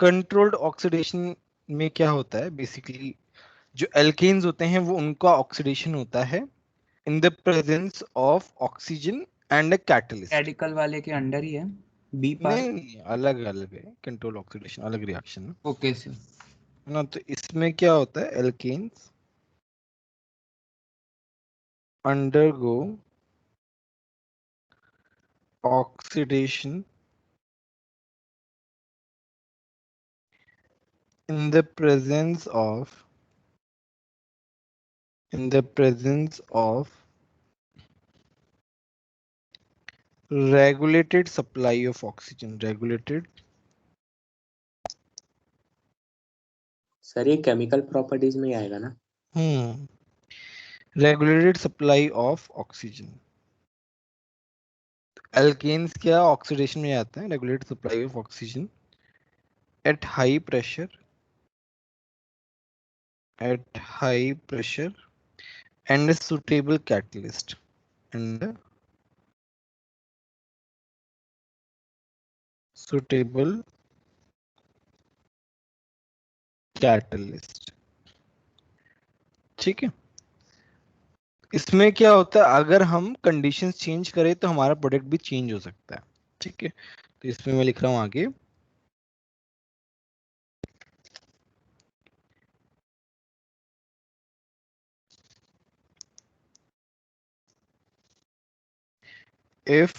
Controlled oxidation में क्या होता है बेसिकली, जो एल्केन्स होते हैं वो उनका ऑक्सीडेशन होता है इन the presence of oxygen and a catalyst. Radical वाले के अंडर ही है, बी पार्ट। नहीं, अलग अलग है, कंट्रोल ऑक्सीडेशन अलग रिएक्शन है ओके सर। ना। तो इसमें क्या होता है, alkenes undergo oxidation in the presence of regulated supply of oxygen, regulated sir ये केमिकल प्रॉपर्टीज में ही आएगा ना? regulated supply of oxygen। alkanes क्या ऑक्सीडेशन में आते हैं, regulated supply of oxygen at high pressure and a suitable catalyst and a suitable catalyst। ठीक है, इसमें क्या होता है, अगर हम कंडीशंस चेंज करें तो हमारा प्रोडक्ट भी चेंज हो सकता है। ठीक है, तो इसमें मैं लिख रहा हूं आगे, if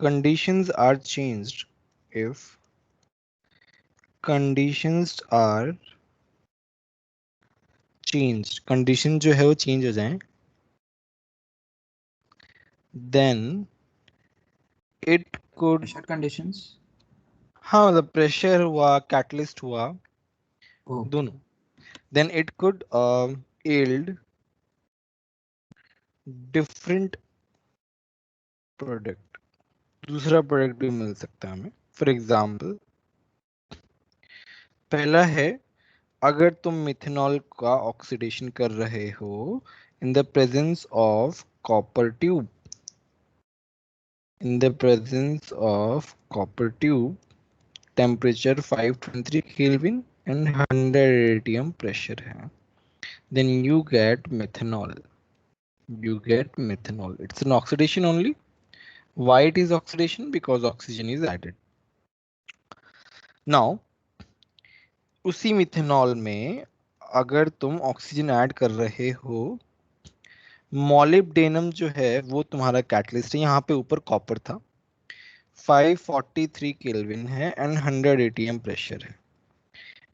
conditions are changed, if conditions are changed, condition जो है वो चेंज हो जाए, then it could, pressure conditions, हाँ मतलब प्रेशर हुआ, कैटलिस्ट हुआ, ओ दोनों, then it could yield different product, दूसरा प्रोडक्ट भी मिल सकता है हमें। फॉर एग्जाम्पल, पहला है, अगर तुम मिथेनॉल का ऑक्सीडेशन कर रहे हो इन the presence of copper tube, in the presence of copper tube, temperature 523 Kelvin and 100 atm pressure है, then you get methanol, it's an oxidation only. Why it is oxidation? Because oxygen is added. Now उसी methanol में अगर तुम oxygen add कर रहे हो, molybdenum जो है वो तुम्हारा कैटलिस्ट है, यहाँ पे ऊपर कॉपर था, 543 केल्विन है एंड 100 atm प्रेशर है,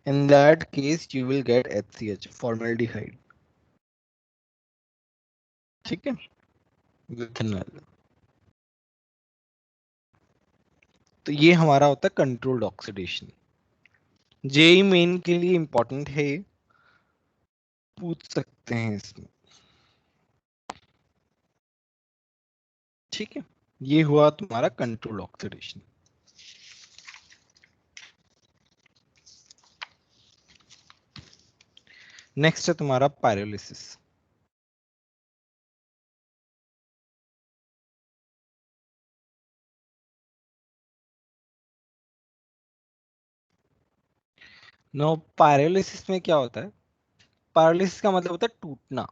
in that case you will get HCH, formaldehyde। ठीक है, मिथेनॉल। तो ये हमारा होता है कंट्रोल्ड ऑक्सीडेशन। जेई मेन के लिए इंपॉर्टेंट है, पूछ सकते हैं इसमें। ठीक है, ये हुआ तुम्हारा कंट्रोल ऑक्सीडेशन। नेक्स्ट है तुम्हारा पायरोलिसिस। नो, पायरोलिसिस में क्या होता है, पायरोलिसिस का मतलब होता है टूटना।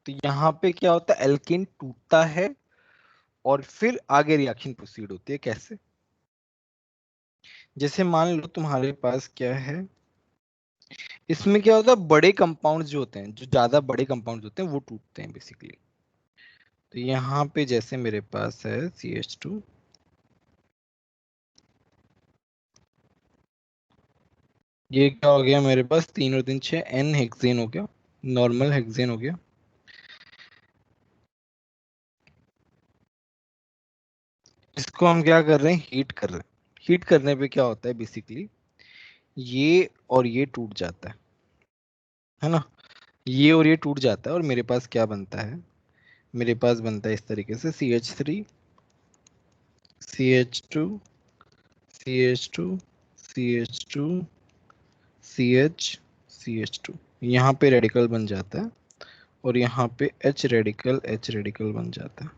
तो यहाँ पे क्या होता है, एल्केन टूटता है और फिर आगे रिएक्शन प्रोसीड होती है। कैसे, जैसे मान लो तुम्हारे पास क्या है, इसमें क्या होता है, बड़े कंपाउंड्स जो होते हैं, जो ज्यादा बड़े कंपाउंड्स होते हैं वो टूटते हैं बेसिकली। तो यहाँ पे जैसे मेरे पास है CH2, ये क्या हो गया मेरे पास, 3 और 3 6 N हेक्सेन हो गया, नॉर्मल हेक्सेन हो गया। इसको हम क्या कर रहे हैं, हीट कर रहे हैं। हीट करने पे क्या होता है बेसिकली, ये और ये टूट जाता है ना, ये और ये टूट जाता है और मेरे पास क्या बनता है, मेरे पास बनता है इस तरीके से CH3 CH2 CH2 CH2 CH CH2, यहाँ पे रेडिकल बन जाता है और यहाँ पे H रेडिकल बन जाता है।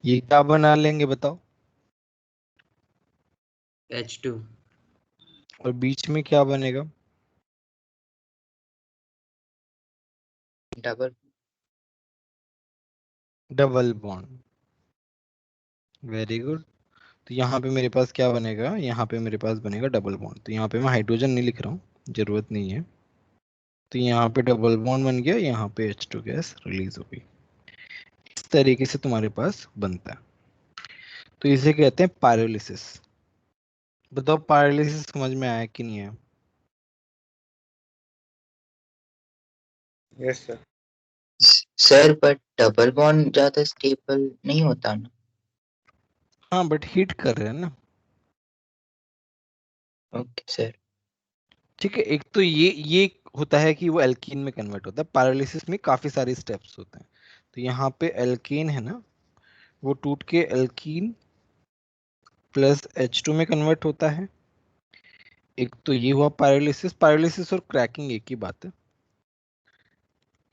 ये क्या बना लेंगे बताओ, H2। और बीच में क्या बनेगा? Double double bond. Very good. तो यहाँ पे मेरे पास क्या बनेगा? यहाँ पे मेरे पास बनेगा डबल बॉन्ड। तो यहाँ पे मैं हाइड्रोजन नहीं लिख रहा हूँ, जरूरत नहीं है। तो यहाँ पे डबल बॉन्ड बन गया, यहाँ पे H2 गैस रिलीज हो गई। इस तरीके से तुम्हारे पास बनता है। तो इसे कहते हैं पायरोलिसिस। बताओ पायरोलिसिस समझ में आया कि नहीं आया? Yes sir. Sir, but double bond ज्यादा स्टेबल नहीं होता ना? हाँ बट हीट कर रहे हैं ना। Okay sir. ठीक है, एक तो ये होता है कि वो एल्कीन में कन्वर्ट होता है। पायरोलिसिस में काफी सारे स्टेप्स होते हैं। तो यहाँ पे एल्केन है ना, वो टूट के एल्कीन प्लस H2 में कन्वर्ट होता है। एक तो ये हुआ पायरोलिसिस। पायरोलिसिस और क्रैकिंग एक ही बात है।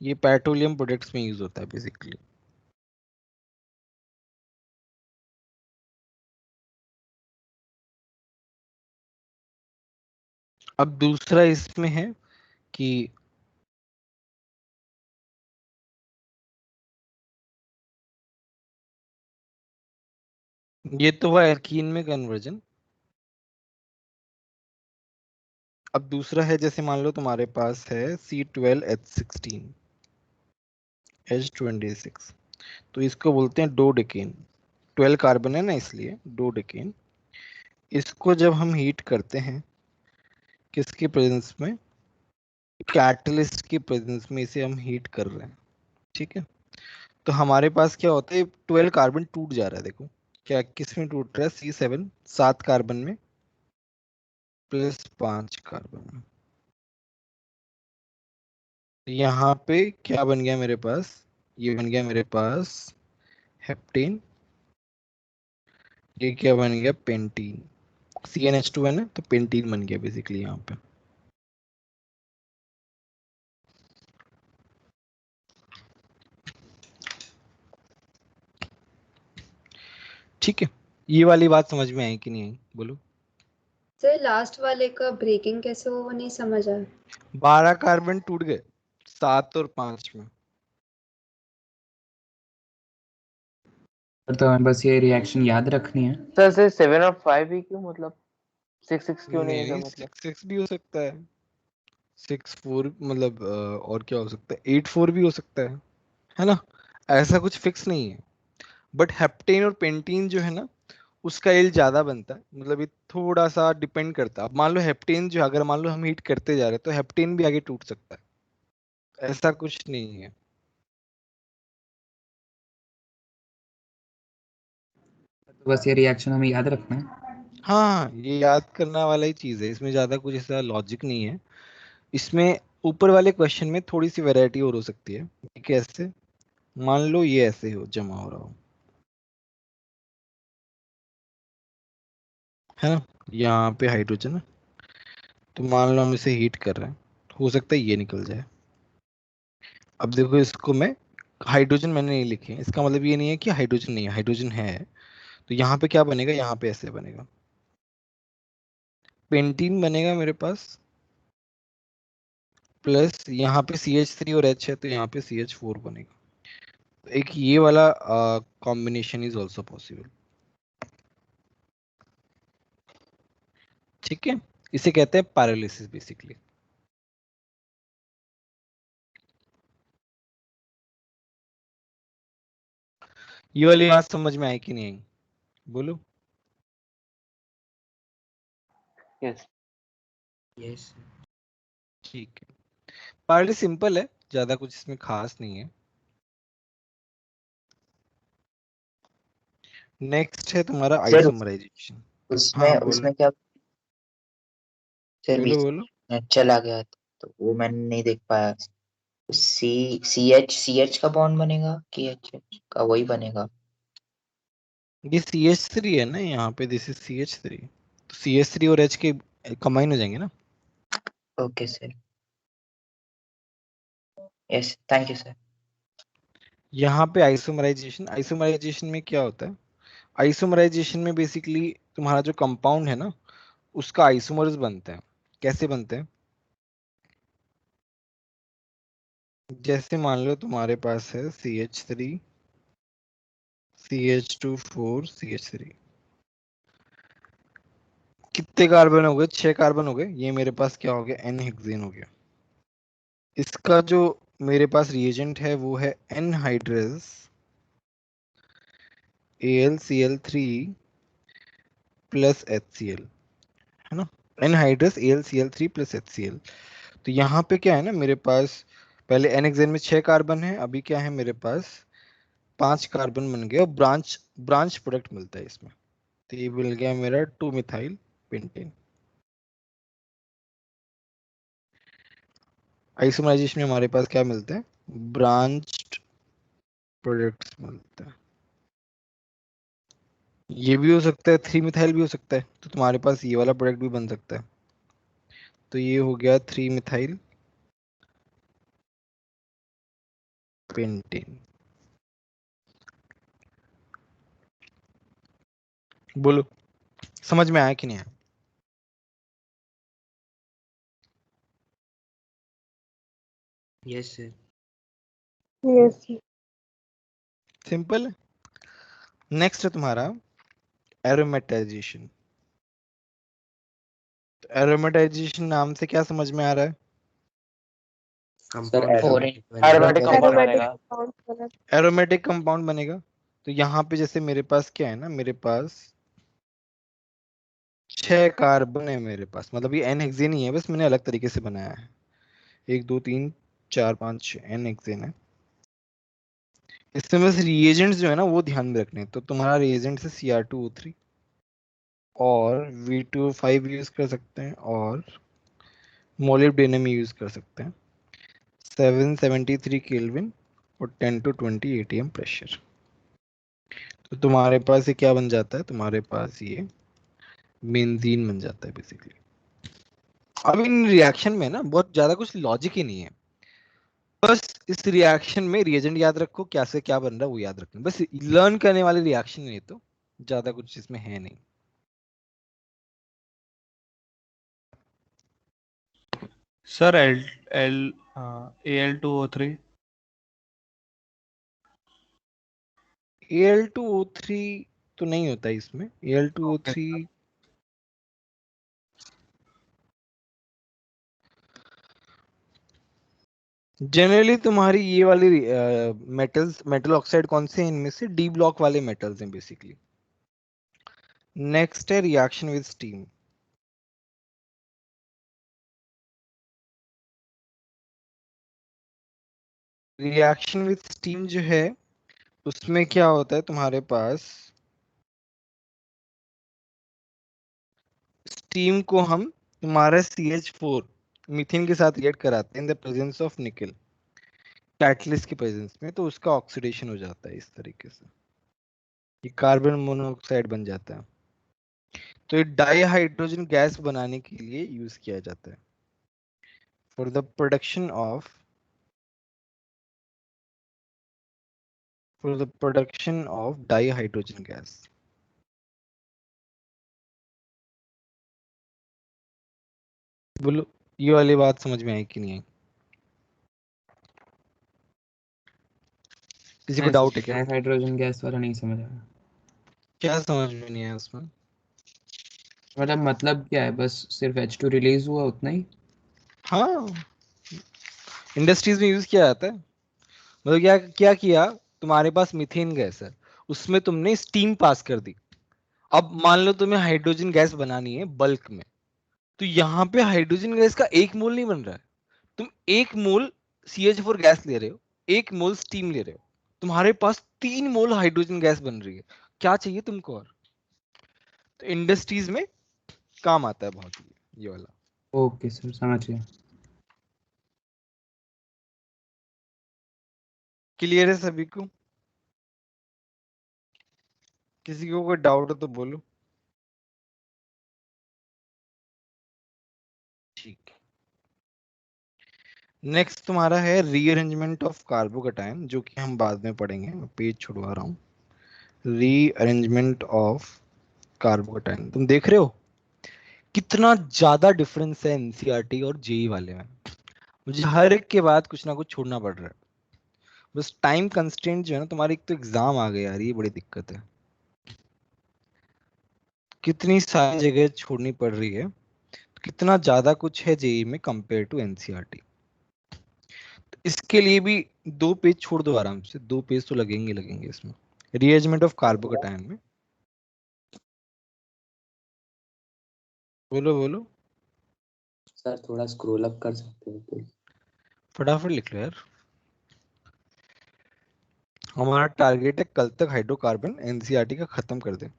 ये पेट्रोलियम प्रोडक्ट्स में यूज होता है बेसिकली। अब दूसरा इसमें है कि ये तो हुआ एल्कीन में कन्वर्जन। अब दूसरा है, जैसे मान लो तुम्हारे पास है C12H16 H26, तो इसको बोलते हैं डोडेकेन। 12 कार्बन है ना, इसलिए डोडेकेन। इसको जब हम हीट करते हैं किसके प्रेजेंस में? कैटलिस्ट की प्रेजेंस में इसे हम हीट कर रहे हैं। ठीक है, तो हमारे पास क्या होता है? 12 कार्बन टूट जा रहा है। देखो क्या किस में टूट रहा है? C7 7 कार्बन में प्लस 5 कार्बन में। यहाँ पे क्या बन गया मेरे पास? ये बन गया मेरे पास हेप्टेन। ये क्या बन गया? पेंटीन। CnH2 है ना, तो पेंटीन बन गया बेसिकली यहाँ पे। ठीक है, ये वाली बात समझ में आई कि नहीं आई? बोलो। सर लास्ट वाले का ब्रेकिंग कैसे हो वो नहीं समझ आया। 12 कार्बन टूट गए 7 और 5 में। तो हमें बस ये रिएक्शन याद रखनी है। सर से 7 और 5 ही क्यों, मतलब 6 क्यों नहीं है सर? नहीं, मतलब 6 भी हो सकता है, 6 4 मतलब और क्या हो सकता है? 8 4 भी हो सकता है ना? ऐसा कुछ फिक्स नहीं है। बट हेप्टेन और पेंटीन जो है ना, उसका एल ज्यादा बनता है। मतलब ये थोड़ा सा डिपेंड करता है। अब मान लो हेप्टेन जो, अगर मान लो हम हीट करते जा रहे हैं तो हेप्टेन भी आगे टूट सकता है। ऐसा कुछ नहीं है। तो बस ये रिएक्शन हमें याद रखना है। हाँ, ये याद करने वाला ही चीज है, इसमें ज्यादा कुछ ऐसा लॉजिक नहीं है। इसमें ऊपर वाले क्वेश्चन में थोड़ी सी वैरायटी और हो सकती है। कैसे? मान लो ये ऐसे हो जमा हो रहा हो, है ना? यहाँ पे हाइड्रोजन है, तो मान लो हम इसे हीट कर रहे हैं, हो सकता है ये निकल जाए। अब देखो इसको मैं, हाइड्रोजन मैंने नहीं लिखे हैं, इसका मतलब ये नहीं है कि हाइड्रोजन नहीं है, हाइड्रोजन है। तो यहाँ पे क्या बनेगा? यहाँ पे ऐसे बनेगा, पेंटीन बनेगा मेरे पास, प्लस यहाँ पे CH3 और H है, तो यहाँ पे CH4 बनेगा। तो एक ये वाला कॉम्बिनेशन इज ऑल्सो पॉसिबल। ठीक है, इसे कहते हैं पैरालिसिस बेसिकली। ये वाली बात समझ में आई कि नहीं आई? बोलो। यस। यस। ठीक है, पैरालिसिस सिंपल है, ज्यादा कुछ इसमें खास नहीं है। नेक्स्ट है तुम्हारा सर आइसोमराइजेशन। उसमें हाँ बोलो उसमें क्या? सर बोलो बीच बोलो। में चला गया था तो वो मैंने नहीं देख पाया। सी एच का बॉन्ड बनेगा कि एच का वही बनेगा? ये CH3 है ना, यहाँ पे दिस इज CH3, तो CH3 और H के कंबाइन हो जाएंगे ना। Okay sir. Yes, thank you sir. यहाँ पे आइसोमराइजेशन, आइसोमराइजेशन में क्या होता है? आइसोमराइजेशन में बेसिकली तुम्हारा जो कंपाउंड है ना, उसका आइसोमर्स बनते हैं। कैसे बनते हैं? जैसे मान लो तुम्हारे पास है CH3 CH2 4 CH3, कितने कार्बन हो गए? 6 कार्बन हो गए। ये मेरे पास क्या हो गया? एन हेक्सेन हो गया। इसका जो मेरे पास रिएजेंट है वो है एनहाइड्रस AlCl3 प्लस HCl, है ना? Anhydrous AlCl3 plus HCl। तो यहाँ पे क्या है ना, मेरे पास पहले एन हेक्सेन में 6 कार्बन है, अभी क्या है मेरे पास 5 कार्बन बन गए और ब्रांच ब्रांच प्रोडक्ट मिलता है इसमें। तो ये मिल गया मेरा 2 मिथाइल पेंटेन। आइसोमराइजेशन में हमारे पास क्या मिलते हैं? ब्रांच्ड प्रोडक्ट्स मिलते हैं। ये भी हो सकता है 3 मिथाइल भी हो सकता है, तो तुम्हारे पास ये वाला प्रोडक्ट भी बन सकता है। तो ये हो गया 3 मिथाइल पेंटेन। बोलो समझ में आया कि नहीं आया? Yes sir. Yes sir. Simple है। नेक्स्ट है तुम्हारा एरोमेटाइजेशन। एरोमेटाइजेशन नाम से क्या समझ में आ रहा है? Compound aromatic aromatic compound aromatic बनेगा। कंपाउंड बना। एरोमेटिक कंपाउंड बनेगा। तो यहाँ पे जैसे मेरे पास क्या है ना, मेरे पास 6 कार्बन है मेरे पास, मतलब ये एन हेक्सेन ही है, बस मैंने अलग तरीके से बनाया है। 1 2 3 4 5 6 एन हेक्सेन है। इसमें बस रिएजेंट्स जो है ना वो ध्यान में रखने हैं। तो तुम्हारा रिएजेंट है Cr2O3 और V2O5 यूज कर सकते हैं और मोलिब्डेनम यूज कर सकते हैं। 773 केल्विन और 10 to 20 atm प्रेशर। तो तुम्हारे पास ये क्या बन जाता है? तुम्हारे पास ये बेंजीन बन जाता है बेसिकली। अब इन रिएक्शन में ना बहुत ज्यादा कुछ लॉजिक ही नहीं है, बस इस रिएक्शन में रिएजेंट याद रखो, क्या से क्या बन रहा है वो याद रखना, बस लर्न करने वाली रिएक्शन है, तो ज्यादा कुछ इसमें है नहीं। Sir L L Al2O3। Al2O3 तो नहीं होता है इसमें। Al2O3 जनरली तुम्हारी ये वाली मेटल्स, मेटल ऑक्साइड कौन से हैं इनमें से? डी ब्लॉक वाले मेटल्स हैं बेसिकली। नेक्स्ट है reaction with steam. Reaction with steam जो है उसमें क्या होता है तुम्हारे पास, स्टीम को हम तुम्हारे CH4 मीथेन के साथ रिएक्ट कराते हैं इन द प्रेजेंस ऑफ निकल, कैटलिस्ट की प्रेजेंस में, तो उसका ऑक्सीडेशन हो जाता है इस तरीके से, ये कार्बन मोनोऑक्साइड बन जाता है। तो ये डाई हाइड्रोजन गैस बनाने के लिए यूज किया जाता है for the production of dihydrogen gas. बोलो ये वाली बात समझ में आई कि नहीं आई? किसी को डाउट है क्या? हाइड्रोजन गैस वाला नहीं समझ आया। क्या समझ में नहीं आया उसमें? मतलब क्या है? बस सिर्फ H2 रिलीज हुआ उतना ही? हाँ, इंडस्ट्रीज में यूज किया जाता है। मतलब क्या क्या किया, तुम्हारे पास मीथेन गैस है, उसमें तुमने स्टीम पास कर दी। अब मान लो तुम्हें हाइड्रोजन गैस बनानी है बल्क में, तो यहाँ पे हाइड्रोजन गैस का 1 मोल नहीं बन रहा है, तुम 1 मोल CH4 गैस ले रहे हो, 1 मोल स्टीम ले रहे हो, तुम्हारे पास 3 मोल हाइड्रोजन गैस बन रही है। क्या चाहिए तुमको और? तो इंडस्ट्रीज में काम आता है बहुत ये वाला। ओके सर, समझ गया। क्लियर है सभी को? किसी को कोई डाउट हो तो बोलो। ठीक। नेक्स्ट तुम्हारा है रीअरेंजमेंट ऑफ कार्बोकैटायन, जो कि हम बाद में पढ़ेंगे। मैं पेज छुड़वा रहा हूँ। रीअरेंजमेंट ऑफ कार्बोकैटायन, तुम देख रहे हो कितना ज्यादा डिफरेंस है एनसीईआरटी और जेई वाले में। मुझे हर एक के बाद कुछ ना कुछ छोड़ना पड़ रहा है। बस टाइम कंस्ट्रेंट जो है ना, तुम्हारी एक तो एग्जाम आ गए यार, ये बड़ी दिक्कत है। कितनी सारी जगह छोड़नी पड़ रही है, कितना ज्यादा कुछ है जेई में कंपेयर टू एनसीईआरटी। इसके लिए भी 2 पेज छोड़ दो आराम से, 2 पेज तो लगेंगे लगेंगे इसमें, रीअरेंजमेंट ऑफ कार्बोकैटायन में। बोलो बोलो, सर थोड़ा स्क्रॉल अप कर सकते हो प्लीज? फटाफट लिख लो यार। हमारा टारगेट है कल तक हाइड्रोकार्बन एनसीईआरटी का खत्म कर दे।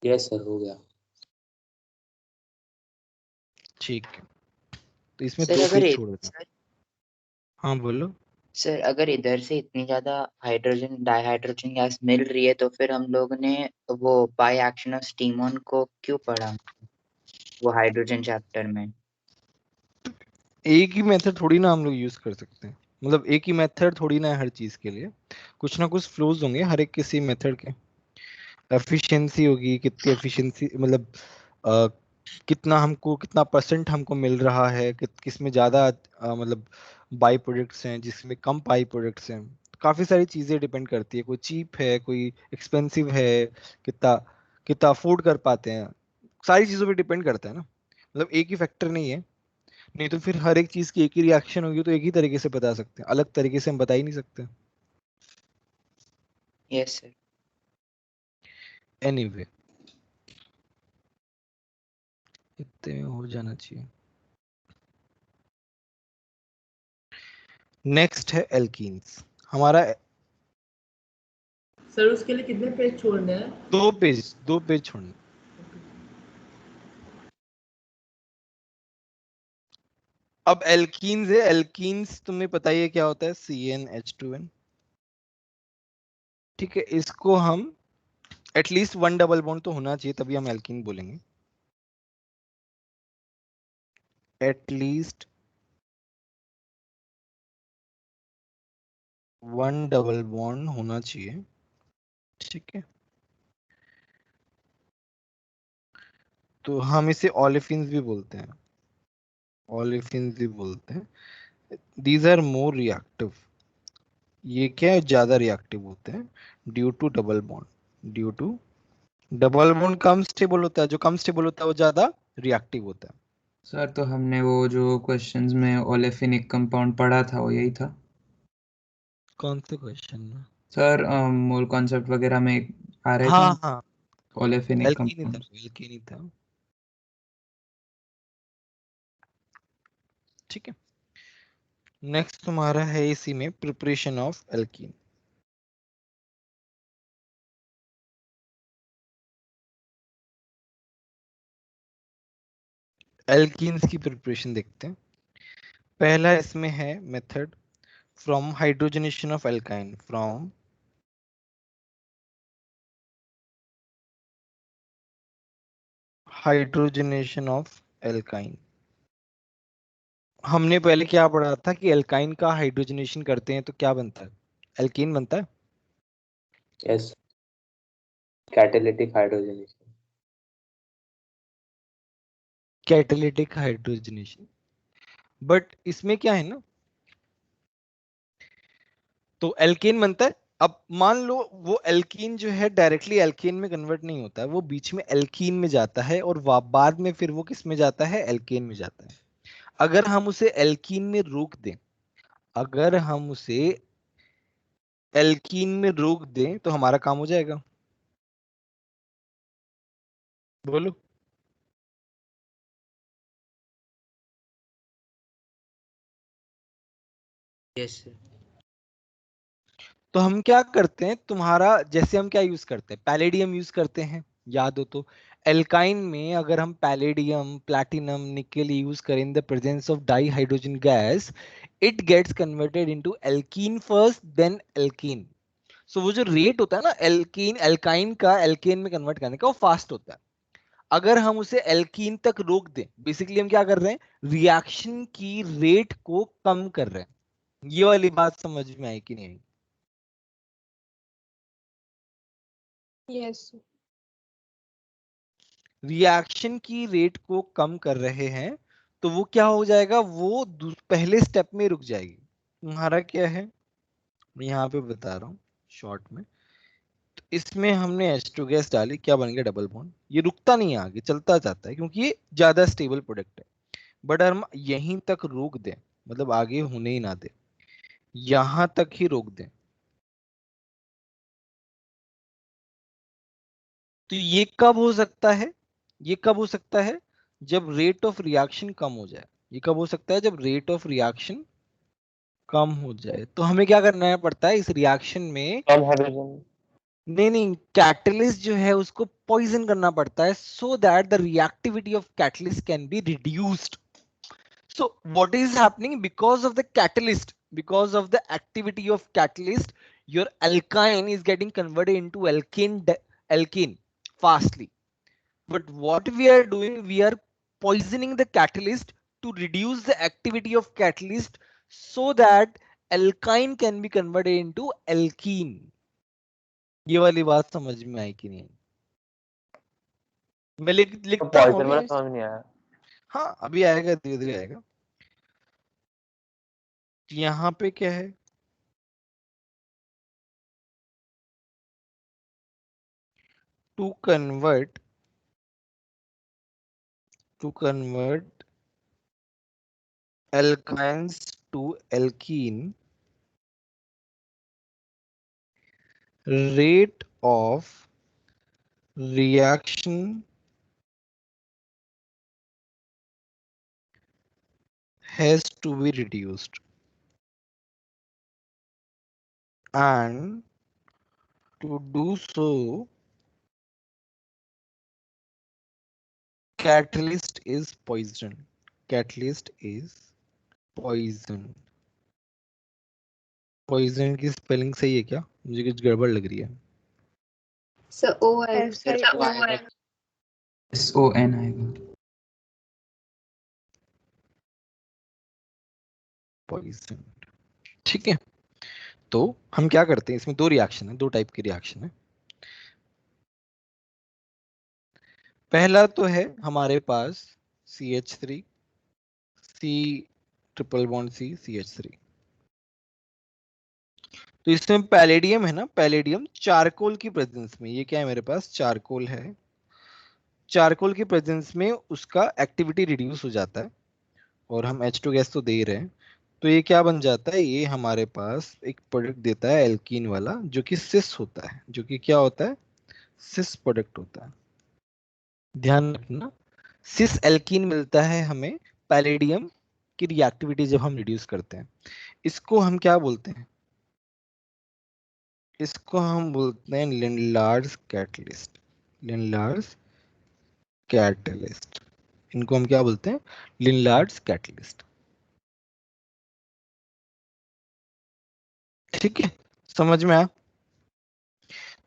यस सर, हो गया। ठीक है, तो इसमें सर 2 पेज छोड़ देते हैं। सर हाँ बोलो। सर अगर इधर से इतनी ज्यादा हाइड्रोजन डाइहाइड्रोजन गैस मिल रही है तो फिर हम लोग ने वो बाय एक्शन ऑफ स्टीमोन को क्यों पढ़ा, वो हाइड्रोजन चैप्टर में? एक ही मेथड थोड़ी ना हम लोग यूज कर सकते हैं, मतलब एक ही मेथड थोड़ी ना है हर चीज के लिए। कुछ ना कुछ फ्लोज होंगे हर एक किसी मेथड के। एफिशिएंसी होगी, कितनी एफिशिएंसी, मतलब अ, कितना हमको, कितना परसेंट हमको मिल रहा है, किस में ज्यादा मतलब बाई प्रोडक्ट्स हैं, जिसमें कम बाई प्रोडक्ट्स हैं। काफी सारी चीजें डिपेंड करती है, कोई चीप है कोई एक्सपेंसिव है, कितना कितना अफोर्ड कर पाते हैं, सारी चीजों पे डिपेंड करता है ना। मतलब एक ही फैक्टर नहीं है, नहीं तो फिर हर एक चीज की एक ही रिएक्शन होगी तो एक ही तरीके से बता सकते हैं, अलग तरीके से हम बता ही नहीं सकते। Yes sir. एनीवे, इतने में हो जाना चाहिए। नेक्स्ट है एल्कीन्स। हमारा सर उसके लिए कितने पेज छोड़ने हैं? 2 पेज छोड़ना। अब एल्कीन्स है, एल्कीन्स तुम्हें पता ही है क्या होता है, CnH2n। ठीक है, इसको हम एटलीस्ट 1 डबल बॉन्ड तो होना चाहिए तभी हम एल्कीन बोलेंगे। एटलीस्ट 1 डबल बॉन्ड होना चाहिए। ठीक है, तो हम इसे ऑलिफिन्स भी बोलते हैं, ऑलिफिन्स भी बोलते हैं। These are more reactive. ये क्या है, ज्यादा रिएक्टिव होते हैं due to double bond. Due to double bond कम स्टेबल होता है, जो कम स्टेबल होता है वो ज्यादा रिएक्टिव होता है। सर तो हमने वो जो क्वेश्चंस में ओलेफिनिक कंपाउंड पढ़ा था वो यही था कौन से क्वेश्चन में? सर? मोल कॉन्सेप्ट वगैरह में आ रहे थे हाँ हाँ, ओलेफिनिक एल्कीन ही था, कंपाउंड। एल्कीन ही था। ठीक है, नेक्स्ट तुम्हारा है इसी में प्रिपरेशन ऑफ एल्कीन। एल्कीन्स की प्रिपरेशन देखते हैं। पहला इसमें है method from hydrogenation of alkyne, from hydrogenation of alkyne. हमने पहले क्या पढ़ा था कि एल्काइन का हाइड्रोजनेशन करते हैं तो क्या बनता है, एल्कीन बनता है। Yes, catalytic hydrogenation. Catalytic hydrogenation. But इसमें क्या है ना, तो एल्केन बनता है। अब मान लो वो एल्कीन जो है डायरेक्टली एल्केन में कन्वर्ट नहीं होता है, वो बीच में एल्कीन में जाता है और बाद में फिर वो किस में जाता है, एल्केन में जाता है। अगर हम उसे एल्कीन में रोक दें, अगर हम उसे एल्कीन में रोक दें तो हमारा काम हो जाएगा। बोलो। Yes sir. तो हम क्या करते हैं, तुम्हारा जैसे हम क्या यूज करते हैं, पैलेडियम यूज करते हैं, याद हो तो। एल्काइन में अगर हम पैलेडियम, प्लैटिनम, निकेल यूज करें in the presence of dihydrogen gas, it gets converted into alkene first then alkene. So वो जो रेट होता है ना एल्कीन एल्काइन का एल्केन में कन्वर्ट करने का, वो फास्ट होता है। अगर हम उसे एल्कीन तक रोक दें, बेसिकली हम क्या कर रहे हैं, रिएक्शन की रेट को कम कर रहे हैं। ये वाली बात समझ में आई कि नहीं आई? यस। रिएक्शन की रेट को कम कर रहे हैं तो वो क्या हो जाएगा, वो पहले स्टेप में रुक जाएगी। तुम्हारा क्या है, मैं यहाँ पे बता रहा हूँ शॉर्ट में। तो इसमें हमने H2 गैस डाली, क्या बन गया, डबल बॉन्ड। ये रुकता नहीं है, आगे चलता जाता है क्योंकि ये ज्यादा स्टेबल प्रोडक्ट है। बट हम यहीं तक रोक दें, मतलब आगे होने ही ना दे, यहां तक ही रोक दें, तो ये कब हो सकता है, ये कब हो सकता है, जब रेट ऑफ रिएक्शन कम हो जाए। ये कब हो सकता है, जब रेट ऑफ रिएक्शन कम हो जाए। तो हमें क्या करना पड़ता है इस रिएक्शन में, कम हाइड्रोजन, नहीं, कैटलिस्ट जो है उसको पॉइजन करना पड़ता है, so that the reactivity of catalyst can be reduced. So what is happening because of the catalyst, because of the activity of catalyst, your alkyne is getting converted into alkene fastly. But what we are doing, we are poisoning the catalyst to reduce the activity of catalyst so that alkyne can be converted into alkene. ये वाली बात समझ में आई कि नहीं? मैं तो लिखता हूँ पॉइजन अभी। वाला समझ नहीं आया। हाँ अभी आएगा, धीरे धीरे आएगा। यहाँ पे क्या है, to convert alkynes to alkene, rate of reaction has to be reduced, and to do so catalyst is poison. Catalyst is poison. poison की स्पेलिंग सही है क्या? मुझे कुछ गड़बड़ लग रही है। सर ओ आएगा। फिर SI2 वो आएगा। SON आएगा। poison, ठीक है। तो हम क्या करते हैं, इसमें दो रिएक्शन है, दो टाइप की रिएक्शन है। पहला तो है हमारे पास CH3 C triple bond C CH3। तो इसमें पैलेडियम है ना, पैलेडियम चारकोल की प्रेजेंस में, ये क्या है मेरे पास, चारकोल है। चारकोल की प्रेजेंस में उसका एक्टिविटी रिड्यूस हो जाता है, और हम H2 गैस तो दे ही रहे हैं। तो ये क्या बन जाता है, ये हमारे पास एक प्रोडक्ट देता है एल्कीन वाला, जो कि सिस होता है, जो कि क्या होता है, सिस प्रोडक्ट होता है। ध्यान रखना, सिस एल्कीन मिलता है हमें पैलेडियम की रिएक्टिविटी जब हम रिड्यूस करते हैं। इसको हम क्या बोलते हैं, इसको हम बोलते हैं लिनलार्स कैटलिस्ट। लिनलार्स कैटलिस्ट, इनको हम क्या बोलते हैं, लिनलार्स कैटलिस्ट। ठीक है, समझ में आया।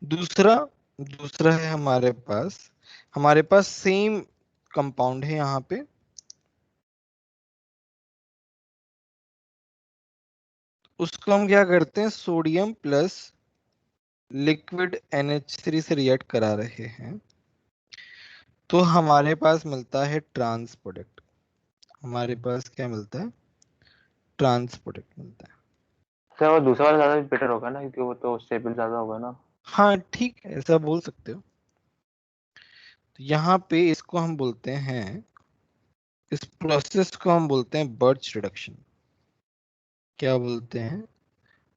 दूसरा दूसरा है हमारे पास सेम कंपाउंड है यहाँ पे, उसको हम क्या करते हैं, सोडियम प्लस लिक्विड NH3 से रिएक्ट करा रहे हैं, तो हमारे पास मिलता है ट्रांस प्रोडक्ट। हमारे पास क्या मिलता है, ट्रांस प्रोडक्ट मिलता है। सर वो दूसरा वाला ज्यादा बेटर होगा ना, क्योंकि वो तो स्टेबल ज्यादा होगा ना। हाँ ठीक है, ऐसा बोल सकते हो। तो यहाँ पे इसको हम बोलते हैं, इस प्रोसेस को हम बोलते हैं बर्च रिडक्शन। क्या बोलते हैं,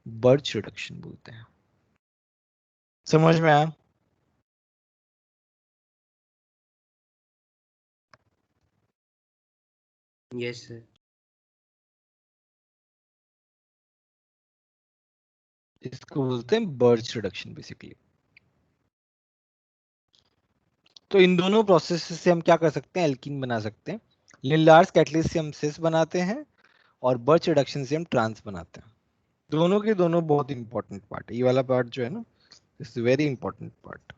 बर्च रिडक्शन बोलते हैं। समझ में आया। Yes sir. इसको बोलते हैं बर्च रिडक्शन बेसिकली। तो इन दोनों प्रोसेस से हम क्या कर सकते हैं, एल्कीन बना सकते हैं। लिनलार्स कैटलिस्ट से हम सिस बनाते हैं, और बर्च रिडक्शन से हम ट्रांस बनाते हैं। दोनों के दोनों बहुत इंपॉर्टेंट पार्ट है। ये वाला पार्ट जो है ना, इट्स वेरी इंपॉर्टेंट पार्ट।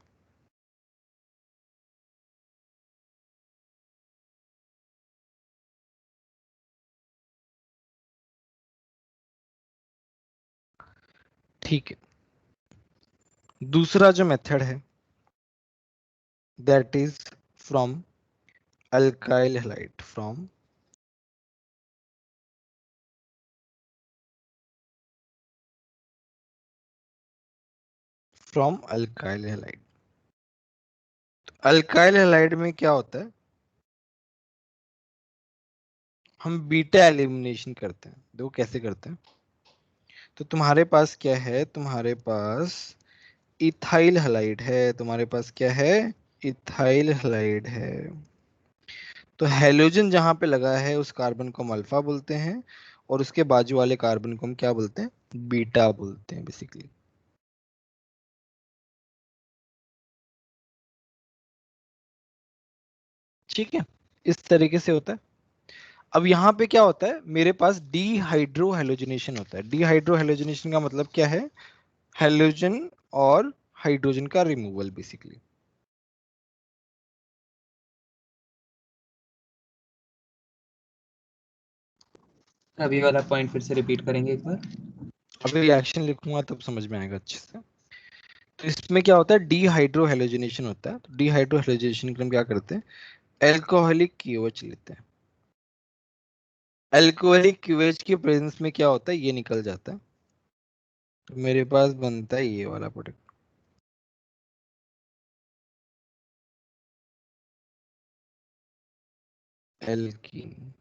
ठीक है, दूसरा जो मेथड है that is from alkyl halide from alkyl halide। Alkyl halide में क्या होता है, हम बीटा एलिमिनेशन करते हैं। देखो कैसे करते हैं। तो तुम्हारे पास क्या है, तुम्हारे पास इथाइल हैलाइड है, तुम्हारे पास क्या है, इथाइल हैलाइड है। तो हैलोजन जहां पे लगा है उस कार्बन को हम अल्फा बोलते हैं, और उसके बाजू वाले कार्बन को हम क्या बोलते हैं, बीटा बोलते हैं बेसिकली। ठीक है, इस तरीके से होता है। अब यहाँ पे क्या होता है, मेरे पास डीहाइड्रो हैलोजनेशन होता है। डीहाइड्रो हैलोजनेशन का मतलब क्या है, हैलोजन और हाइड्रोजन का रिमूवल बेसिकली। अभी वाला पॉइंट फिर से रिपीट करेंगे एक बार। अभी रिएक्शन लिखूंगा तब समझ में आएगा अच्छे से। तो इसमें क्या होता है, डीहाइड्रो हैलोजनेशन होता है। तो डीहाइड्रो हैलोजनेशन के हम क्या करते हैं, एल्कोहलिक क्यूएच लेते हैं। एल्कोहलिक क्यूएच की प्रेजेंस में क्या होता है, ये निकल जाता है। तो मेरे पास बनता है ये वाला product, alkene.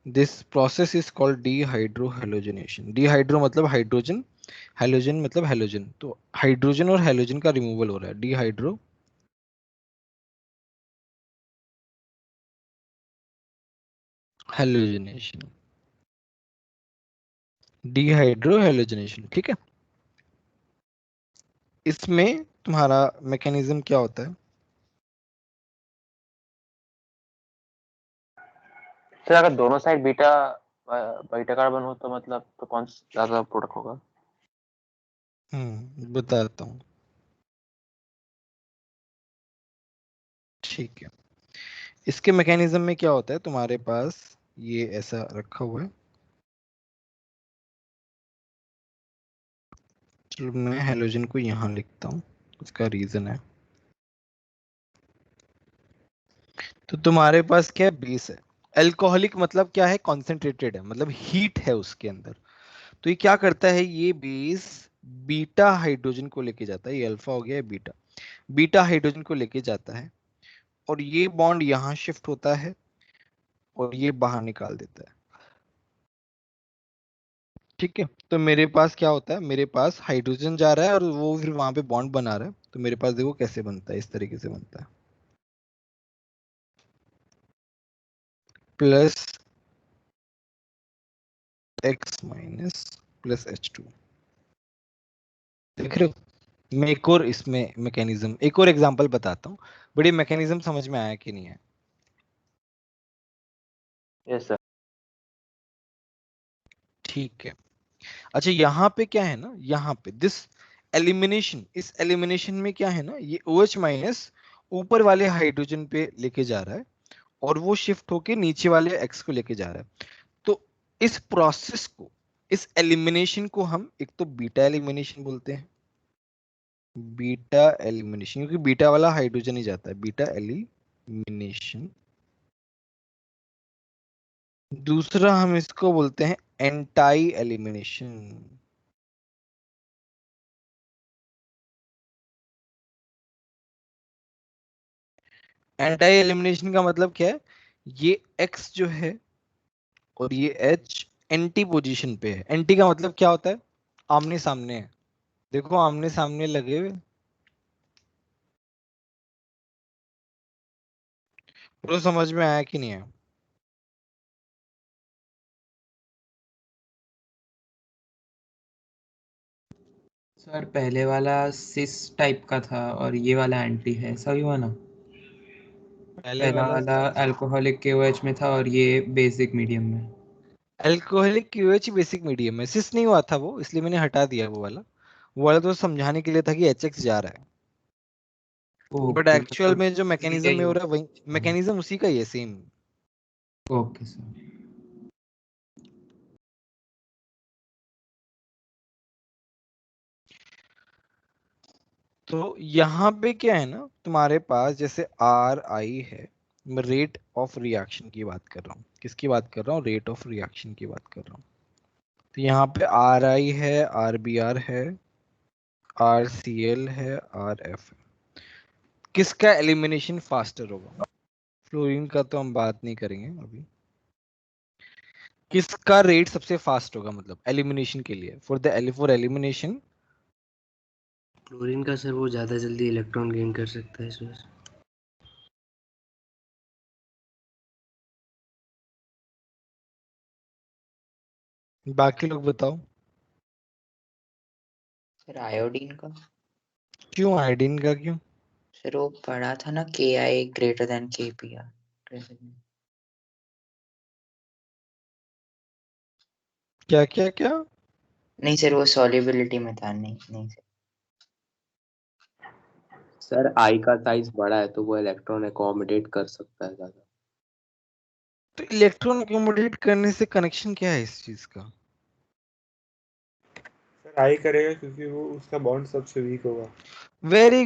This process is called dehydro halogenation. Dehydro मतलब हाइड्रोजन, हैलोजन मतलब हैलोजन। तो हाइड्रोजन और हैलोजन का रिमूवल हो रहा है, डीहाइड्रो हैलोजनेशन। डीहाइड्रो हैलोजनेशन, ठीक है। इसमें तुम्हारा मैकेनिज्म क्या होता है, सर अगर दोनों साइड बीटा बीटा कार्बन हो तो मतलब तो कौन सा ज्यादा प्रोडक्ट होगा? बताता हूँ। ठीक है, इसके मैकेनिज्म में क्या होता है, तुम्हारे पास ये ऐसा रखा हुआ है। चलो मैं हैलोजन को यहाँ लिखता हूँ, उसका रीजन है। तो तुम्हारे पास क्या है, बेस है। अल्कोहलिक मतलब क्या है, कॉन्सेंट्रेटेड है, मतलब हीट है उसके अंदर। तो ये क्या करता है, ये बेस बीटा हाइड्रोजन को लेके जाता है। ये अल्फा हो गया है, बीटा बीटा हाइड्रोजन को लेके जाता है, और ये बॉन्ड यहाँ शिफ्ट होता है और ये बाहर निकाल देता है। ठीक है, तो मेरे पास क्या होता है, मेरे पास हाइड्रोजन जा रहा है और वो फिर वहां पे बॉन्ड बना रहा है। तो मेरे पास देखो कैसे बनता है, इस तरीके से बनता है, plus x minus plus H2। देख रहे हो। मैं एक और इसमें मैकेनिज्म, एक और एग्जांपल बताता हूँ, बड़ी मैकेनिज्म समझ में आया कि नहीं है। Yes sir. ठीक है, अच्छा यहाँ पे क्या है ना, यहाँ पे दिस एलिमिनेशन, इस एलिमिनेशन में क्या है ना, ये OH माइनस ऊपर वाले हाइड्रोजन पे लेके जा रहा है और वो शिफ्ट होके नीचे वाले X को लेके जा रहा है। तो इस प्रोसेस को, इस एलिमिनेशन को हम एक तो बीटा एलिमिनेशन बोलते हैं, बीटा एलिमिनेशन, क्योंकि बीटा वाला हाइड्रोजन ही जाता है, बीटा एलिमिनेशन। दूसरा हम इसको बोलते हैं एंटाई एलिमिनेशन। एंटाई एलिमिनेशन का मतलब क्या है, ये X जो है और ये H एंटी पोजीशन पे है। एंटी का मतलब क्या होता है, आमने सामने है। देखो आमने सामने लगे हुए, तो समझ में आया कि नहीं आया। सर पहले वाला सिस टाइप का था और ये वाला एंटी है, ऐसा ही हुआ ना? पहले पहला वाला अल्कोहलिक KOH में था और ये बेसिक मीडियम में। अल्कोहलिक क्यूएच बेसिक मीडियम में, सिस नहीं हुआ था वो, इसलिए मैंने हटा दिया वो वाला। वो वाला तो समझाने के लिए था कि HX जा रहा है, बट ओके, एक्चुअल मतलब में जो सीधे मैकेनिज्म ही में हो रहा है होगा। वही मैकेनिज्म उसी का ही है, सेम। Okay sir. तो यहाँ पे क्या है ना, तुम्हारे पास जैसे आर आई है, मैं रेट ऑफ रिएक्शन की बात कर रहा हूँ। किसकी बात कर रहा हूँ? रेट ऑफ रिएक्शन की बात कर रहा हूँ। तो यहाँ पे आर आई है, आर बी आर है, आर सी एल है, आर एफ है। किसका एलिमिनेशन फास्टर होगा? फ्लोरीन का तो हम बात नहीं करेंगे अभी। किसका रेट सबसे फास्ट होगा, मतलब एलिमिनेशन के लिए, फॉर एलिमिनेशन? क्लोरीन का सर वो ज़्यादा जल्दी इलेक्ट्रॉन गेन कर सकता है इस वजह से। बाकी लोग बताओ। सर आयोडीन का। क्यों आयोडीन का, क्यों? सर वो पढ़ा था ना KI ग्रेटर देन KPR। क्या क्या क्या? नहीं सर वो सॉल्युबिलिटी में था। नहीं सर। सर आई का साइज बड़ा है तो वो इलेक्ट्रॉन अकोमोडेट कर सकता है ज्यादा। तो इलेक्ट्रॉन अकोमोडेट करने से कनेक्शन क्या है इस चीज का? सर आई करेगा क्योंकि वो उसका बॉन्ड सबसे वीक होगा। वेरी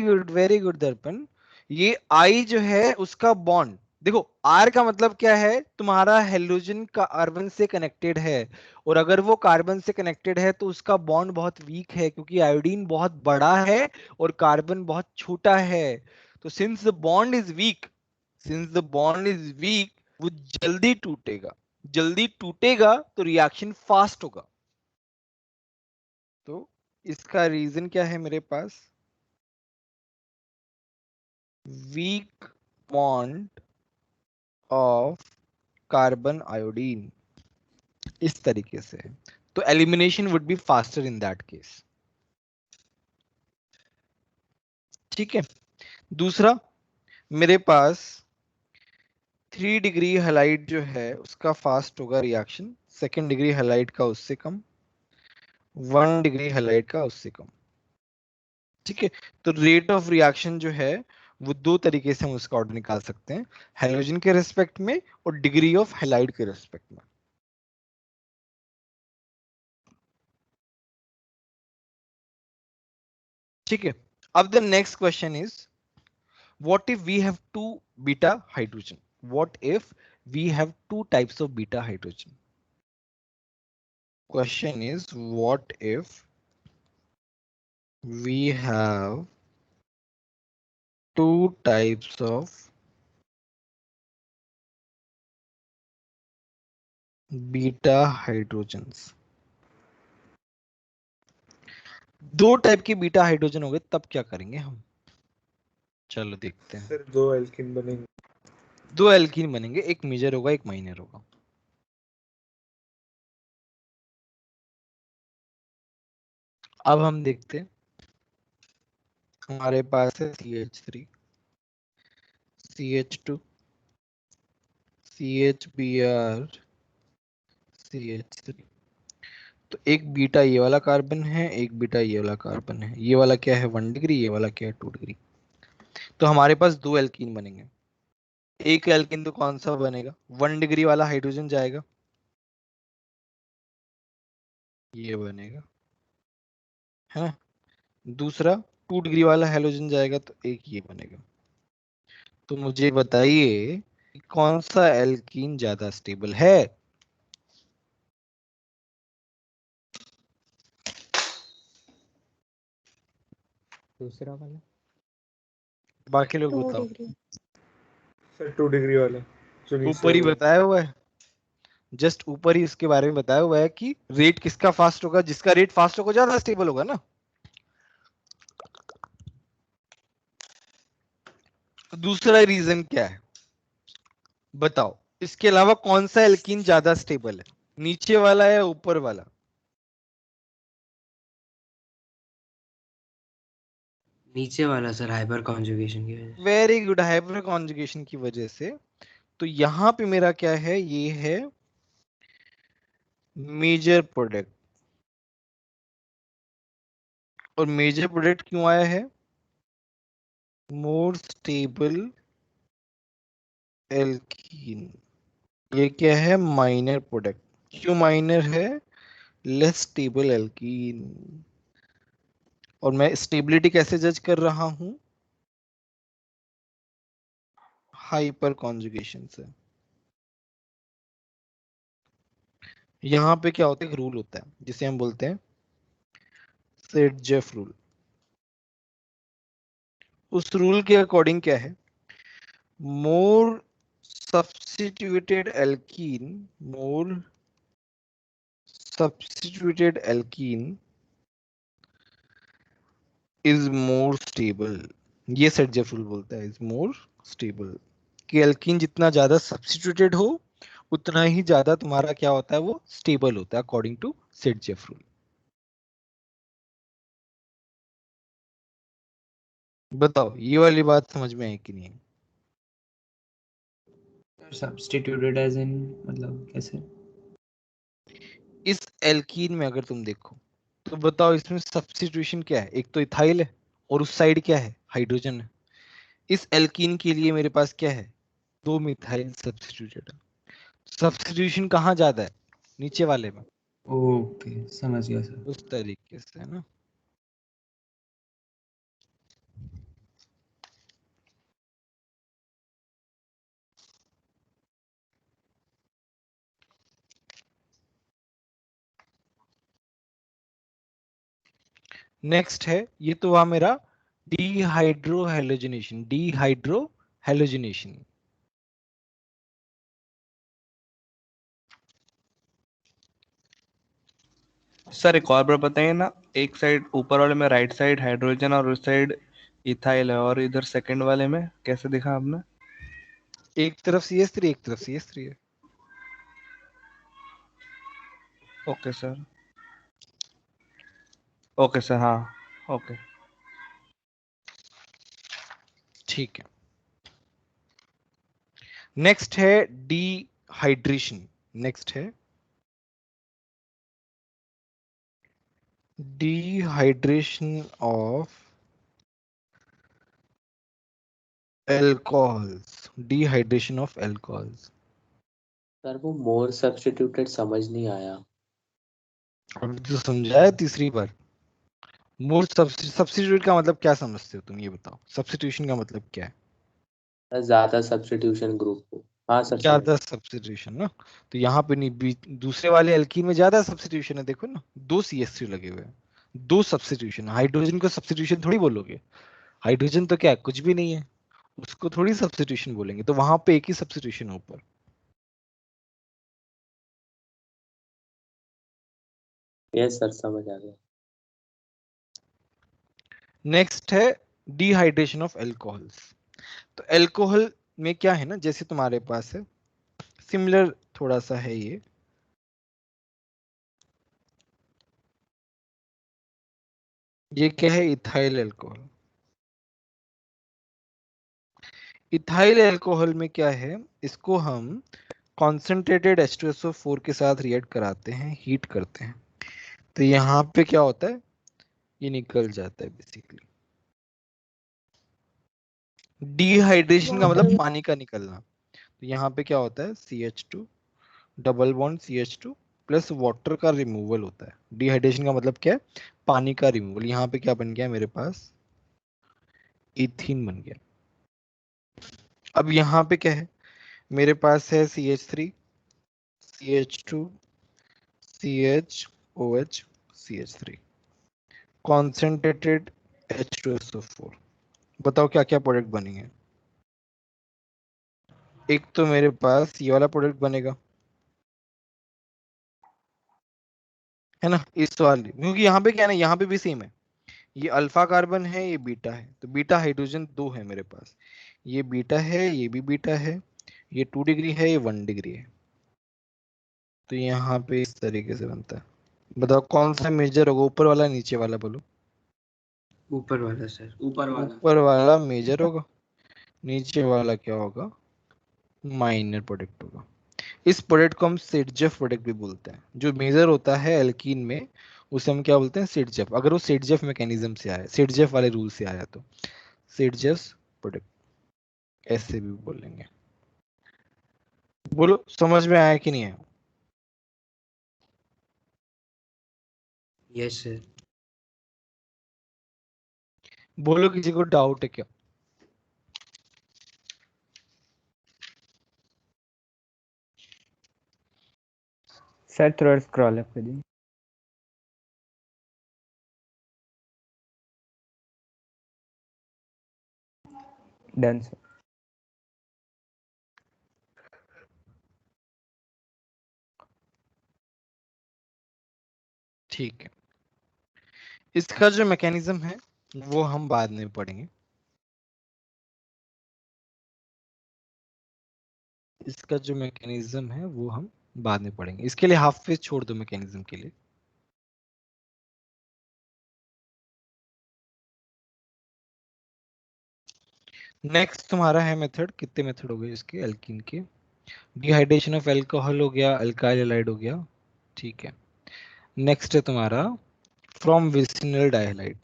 गुड दर्पण। ये आई जो है उसका बॉन्ड, देखो आर का मतलब क्या है, तुम्हारा हेलोजन कार्बन से कनेक्टेड है, और अगर वो कार्बन से कनेक्टेड है तो उसका बॉन्ड बहुत वीक है, क्योंकि आयोडीन बहुत बड़ा है और कार्बन बहुत छोटा है। तो since the bond is weak, वो जल्दी टूटेगा। जल्दी टूटेगा तो रिएक्शन फास्ट होगा। तो इसका रीजन क्या है मेरे पास? Weak bond of carbon iodine, इस तरीके से। तो elimination would be faster in that case. ठीक है। दूसरा, मेरे पास 3 डिग्री हैलाइड जो है उसका फास्ट होगा रिएक्शन, 2nd डिग्री हैलाइड का उससे कम, 1 डिग्री हैलाइड का उससे कम। ठीक है। तो रेट ऑफ रिएक्शन जो है वो 2 तरीके से हम उसका ऑर्डर निकाल सकते हैं, हेलोजन के रेस्पेक्ट में और डिग्री ऑफ हैलाइड के रेस्पेक्ट में। ठीक है। अब the next question is, what if we have 2 beta hydrogen? What if we have 2 types of beta hydrogen? Question is, what if we have 2 types of beta hydrogens? 2 type के beta hydrogen हो गए, तब क्या करेंगे हम? चलो देखते हैं। सर 2 एल्किन बनेंगे। 2 एल्कीन बनेंगे, एक मेजर होगा एक माइनर होगा। अब हम देखते हैं, हमारे पास है CH3, CH2, CHBr, CH3। तो एक बीटा ये वाला कार्बन है, एक बीटा ये वाला कार्बन है। ये वाला क्या है 1 डिग्री, ये वाला क्या है 2 डिग्री। तो हमारे पास 2 एल्कीन बनेंगे। एक एल्कीन तो कौन सा बनेगा? 1 डिग्री वाला हाइड्रोजन जाएगा, ये बनेगा, है ना। दूसरा 2 डिग्री वाला हेलोजन जाएगा, तो एक ये बनेगा। तो मुझे बताइए कौन सा एल्कीन ज्यादा स्टेबल है? दूसरा वाला। बाकी लोग 2 बताओ। डिग्री। सर 2 डिग्री वाला जो नीचे ऊपर ही वाला। बताया हुआ है, जस्ट ऊपर ही इसके बारे में बताया हुआ है कि रेट किसका फास्ट होगा, जिसका रेट फास्ट होगा ज्यादा स्टेबल होगा ना। तो दूसरा रीजन क्या है बताओ? इसके अलावा कौन सा एल्कीन ज्यादा स्टेबल है, नीचे वाला या ऊपर वाला? नीचे वाला सर, हाइपर कॉन्जुगेशन की वजह से। वेरी गुड, हाइपर कॉन्जुगेशन की वजह से। तो यहां पे मेरा क्या है, ये है मेजर प्रोडक्ट। और मेजर प्रोडक्ट क्यों आया है? More stable alkene. ये क्या है? Minor product. क्यों माइनर है? Less stable alkene. और मैं स्टेबिलिटी कैसे जज कर रहा हूं? हाइपर कॉन्जुगेशन से। यहां पे क्या होता है, एक रूल होता है जिसे हम बोलते हैं सेट-जेफ रूल। उस रूल के अकॉर्डिंग क्या है, मोर substituted alkene, more substituted alkene is more stable। ये सेट-जेफ रूल बोलता है इज मोर स्टेबल, कि एल्कीन जितना ज्यादा सब्स्टिट्यूटेड हो उतना ही ज्यादा तुम्हारा क्या होता है, वो स्टेबल होता है अकॉर्डिंग टू सेट-जेफ रूल। बताओ ये वाली बात समझ में आई कि नहीं? सब्स्टिट्यूटेड एज इन मतलब कैसे? इस एल्कीन में अगर तुम देखो तो बताओ इसमें सब्स्टिट्यूशन क्या है, एक तो इथाइल है और उस साइड क्या है, हाइड्रोजन है। इस एल्कीन के लिए मेरे पास क्या है, 2 मिथाइल सब्स्टिट्यूटेड है। सब्स्टिट्यूशन कहाँ ज्यादा है, नीचे वाले में। ओके समझ गया सर। उस तरीके से है ना। नेक्स्ट है, ये तो हुआ मेरा dehydro halogenation. Dehydro halogenation sir एक और बार बताइए ना, एक साइड ऊपर वाले में राइट साइड हाइड्रोजन और उस साइड इथाइल है, और इधर सेकंड वाले में कैसे दिखा आपने? एक तरफ CH3 एक तरफ CH3 है। ओके सर, ओके सर, हाँ ओके। ठीक है, नेक्स्ट है डीहाइड्रेशन। नेक्स्ट है dehydration of alcohols। dehydration of alcohols। Sir वो मोर सब्स्टिट्यूटेड समझ नहीं आया। अभी तो समझाया तीसरी बार। मोर सब्स्टिट्यूट का मतलब क्या समझते हो तुम, ये बताओ। सब्स्टिट्यूशन का मतलब क्या है? सर ज्यादा सब्स्टिट्यूशन ग्रुप को। हाँ सर समझ। ज्यादा सब्स्टिट्यूशन ना, तो यहाँ पे नहीं, दूसरे वाले एल्कीन में ज्यादा सब्स्टिट्यूशन है। देखो ना, 2 CH3 लगे हुए हैं, 2 सब्स्टिट्यूशन। हाइड्रोजन को सब्स्टिट्यूशन थोड़ी बोलोगे, हाइड्रोजन तो क्या है, कुछ भी नहीं है, उसको थोड़ी सब्स्टिट्यूशन बोलेंगे। तो वहां पे एक ही सब्स्टिट्यूशन है ऊपर। यस सर समझ आ गया। नेक्स्ट है डिहाइड्रेशन ऑफ एल्कोहल्स। तो एल्कोहल में क्या है ना, जैसे तुम्हारे पास है, सिमिलर थोड़ा सा है ये क्या है, इथाइल एल्कोहल। इथाइल एल्कोहल में क्या है, इसको हम कॉन्सेंट्रेटेड H2SO4 के साथ रिएक्ट कराते हैं, हीट करते हैं, तो यहाँ पे क्या होता है, ये निकल जाता है बेसिकली। डिहाइड्रेशन का मतलब पानी का निकलना। तो यहाँ पे क्या होता है, CH2 double bond CH2 plus water का रिमूवल होता है। डिहाइड्रेशन का मतलब क्या है, पानी का रिमूवल। यहाँ पे क्या बन गया मेरे पास, इथीन बन गया। अब यहाँ पे क्या है, मेरे पास है CH3 CH2 CHOH CH3 concentrated H2SO4। बताओ क्या क्या प्रोडक्ट बनेंगे। एक तो मेरे पास ये वाला प्रोडक्ट बनेगा, है ना, इस वाली, क्योंकि यहाँ पे क्या है ना, यहाँ पे भी सेम है। ये अल्फा कार्बन है, ये बीटा है, तो बीटा हाइड्रोजन 2 है मेरे पास। ये बीटा है, ये भी बीटा है, ये 2 डिग्री है, ये 1 डिग्री है। तो यहाँ पे इस तरीके से बनता है। बताओ कौन सा मेजर होगा, ऊपर वाला नीचे वाला, बोलो। ऊपर वाला सर, ऊपर वाला। ऊपर वाला मेजर होगा, नीचे वाला क्या होगा, माइनर प्रोडक्ट होगा। इस प्रोडक्ट को हम सेटजेफ प्रोडक्ट भी बोलते हैं। जो मेजर होता है एल्कीन में उसे हम क्या बोलते हैं, सेटजेफ। अगर वो सेटजेफ मैकेनिज्म से आया, सेटजेफ वाले रूल से आया, तो सेटजेफ प्रोडक्ट ऐसे भी बोलेंगे। बोलो समझ में आया कि नहीं आया? Yes sir. बोलो किसी को डाउट है क्या? सर थोड़ा स्क्रॉल अप करिए। Done sir. ठीक है, इसका जो मैकेनिज्म है वो हम बाद में पढ़ेंगे। इसका जो मैकेनिज्म है वो हम बाद में पढ़ेंगे। इसके लिए हाफ पेज छोड़ दो मैकेनिज्म के लिए। नेक्स्ट तुम्हारा है मेथड। कितने मेथड हो गए इसके एल्कीन के? डिहाइड्रेशन ऑफ अल्कोहल हो गया, अल्काइल हैलाइड हो गया, ठीक है। नेक्स्ट है तुम्हारा फ्रॉम विसिनल डाइहैलाइड।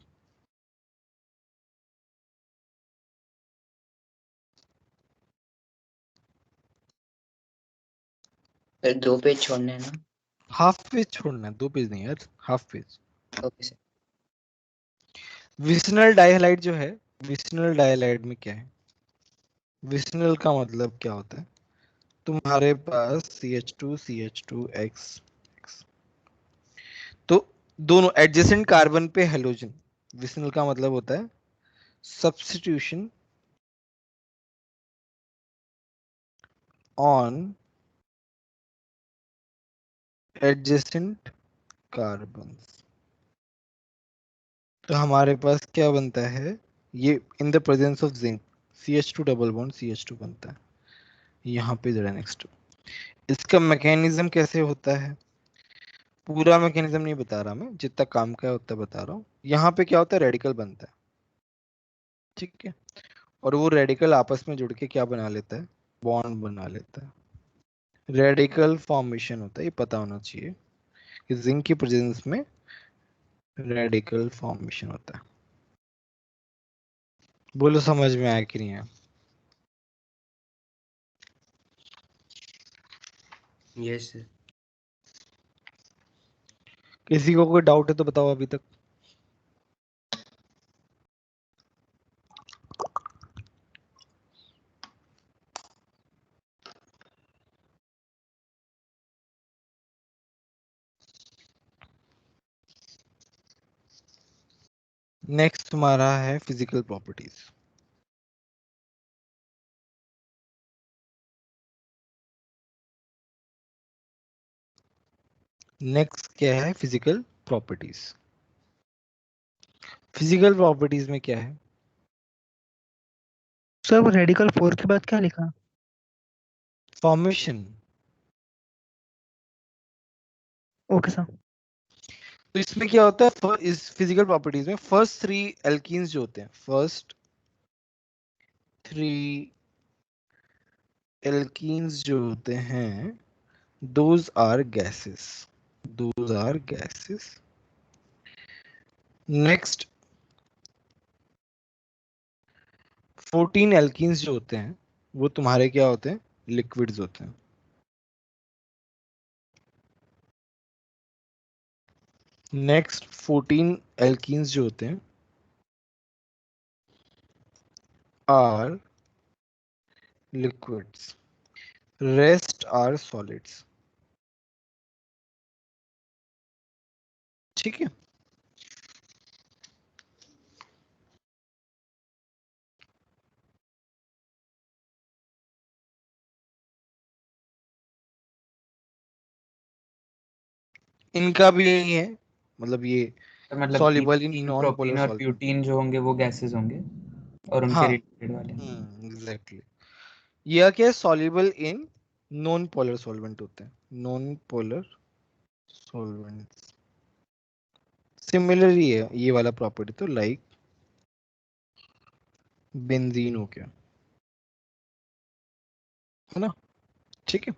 सर 2 पेज छोड़ने हैं ना? हाफ पेज छोड़ना है, 2 पेज नहीं यार, half page. Okay sir. Vicinal dihalide जो है, विसिनल डाइहैलाइड में क्या है? विसिनल का मतलब क्या होता है? तुम्हारे पास CH2CH2X, तो दोनों एडजेसेंट कार्बन पे हेलोजन। विसिनल का मतलब होता है सब्स्टिट्यूशन ऑन एडजेसेंट कार्बन। तो हमारे पास क्या बनता है? ये इन the presence of zinc CH2 double bond CH2 बनता है, यहाँ पे जरा नेक्स्ट। इसका मैकेनिज्म कैसे होता है? पूरा मैकेनिज्म नहीं बता रहा मैं, जितना काम का है उतना बता रहा हूँ। यहाँ पे क्या होता है? रेडिकल बनता है, ठीक है। और वो रेडिकल आपस में जुड़ के क्या बना लेता है? बॉन्ड बना लेता है। रेडिकल फॉर्मेशन होता है, ये पता होना चाहिए कि जिंक की प्रेजेंस में रेडिकल फॉर्मेशन होता है। बोलो समझ में आया कि नहीं आया? Yes sir. किसी को कोई डाउट है तो बताओ अभी तक। नेक्स्ट तुम्हारा है फिजिकल प्रॉपर्टीज। नेक्स्ट क्या है? Physical properties. फिजिकल प्रॉपर्टीज में क्या है? सर वो रेडिकल 4 के बाद क्या लिखा? फॉर्मेशन। Okay sir. तो इसमें क्या होता है? इस फिजिकल प्रॉपर्टीज में फर्स्ट 3 एल्कीन्स जो होते हैं, फर्स्ट 3 एल्कीन्स जो होते हैं, those are gases, those are gases. Next 14 alkenes जो होते हैं वो तुम्हारे क्या होते हैं? लिक्विड्स होते हैं। नेक्स्ट 14 एल्कीन्स जो होते हैं are liquids, rest are solids, ठीक है। इनका भी यही है, मतलब ये मतलब soluble in ethene, non polar propene और सॉल्वेंट। ब्यूटीन जो होंगे वो गैसेस होंगे और उनके हाँ, रिलेटेड वाले। एग्जैक्टली। यह क्या है? Soluble in non polar solvent होते हैं, नॉन पोलर सॉल्वेंट। सिमिलर ही है ये वाला प्रॉपर्टी, तो लाइक बेंजीन हो गया, है ना, ठीक है।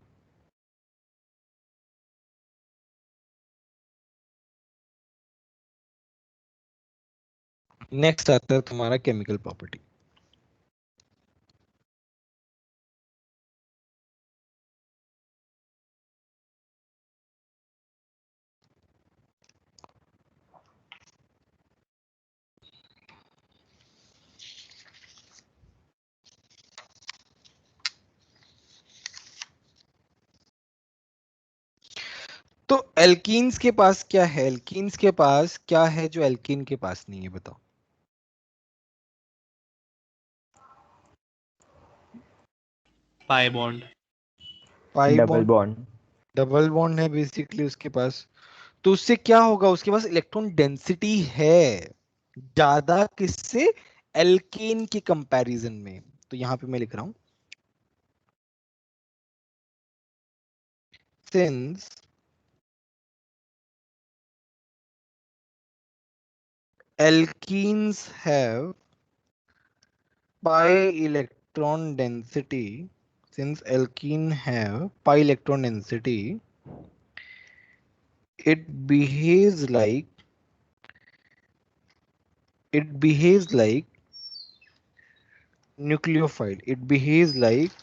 नेक्स्ट आता है तुम्हारा केमिकल प्रॉपर्टी। एल्कीन्स के पास क्या है? एल्कीन्स के पास क्या है जो एल्कीन के पास नहीं है? बताओ। Pi bond. Pi double bond. Bond. Double bond है बेसिकली उसके पास। तो उससे क्या होगा? उसके पास इलेक्ट्रॉन डेंसिटी है ज्यादा, किससे? एल्केन के कंपैरिजन में। तो यहां पे मैं लिख रहा हूं, since alkenes have pi electron density, since alkene have pi electron density, it behaves like nucleophile. It behaves like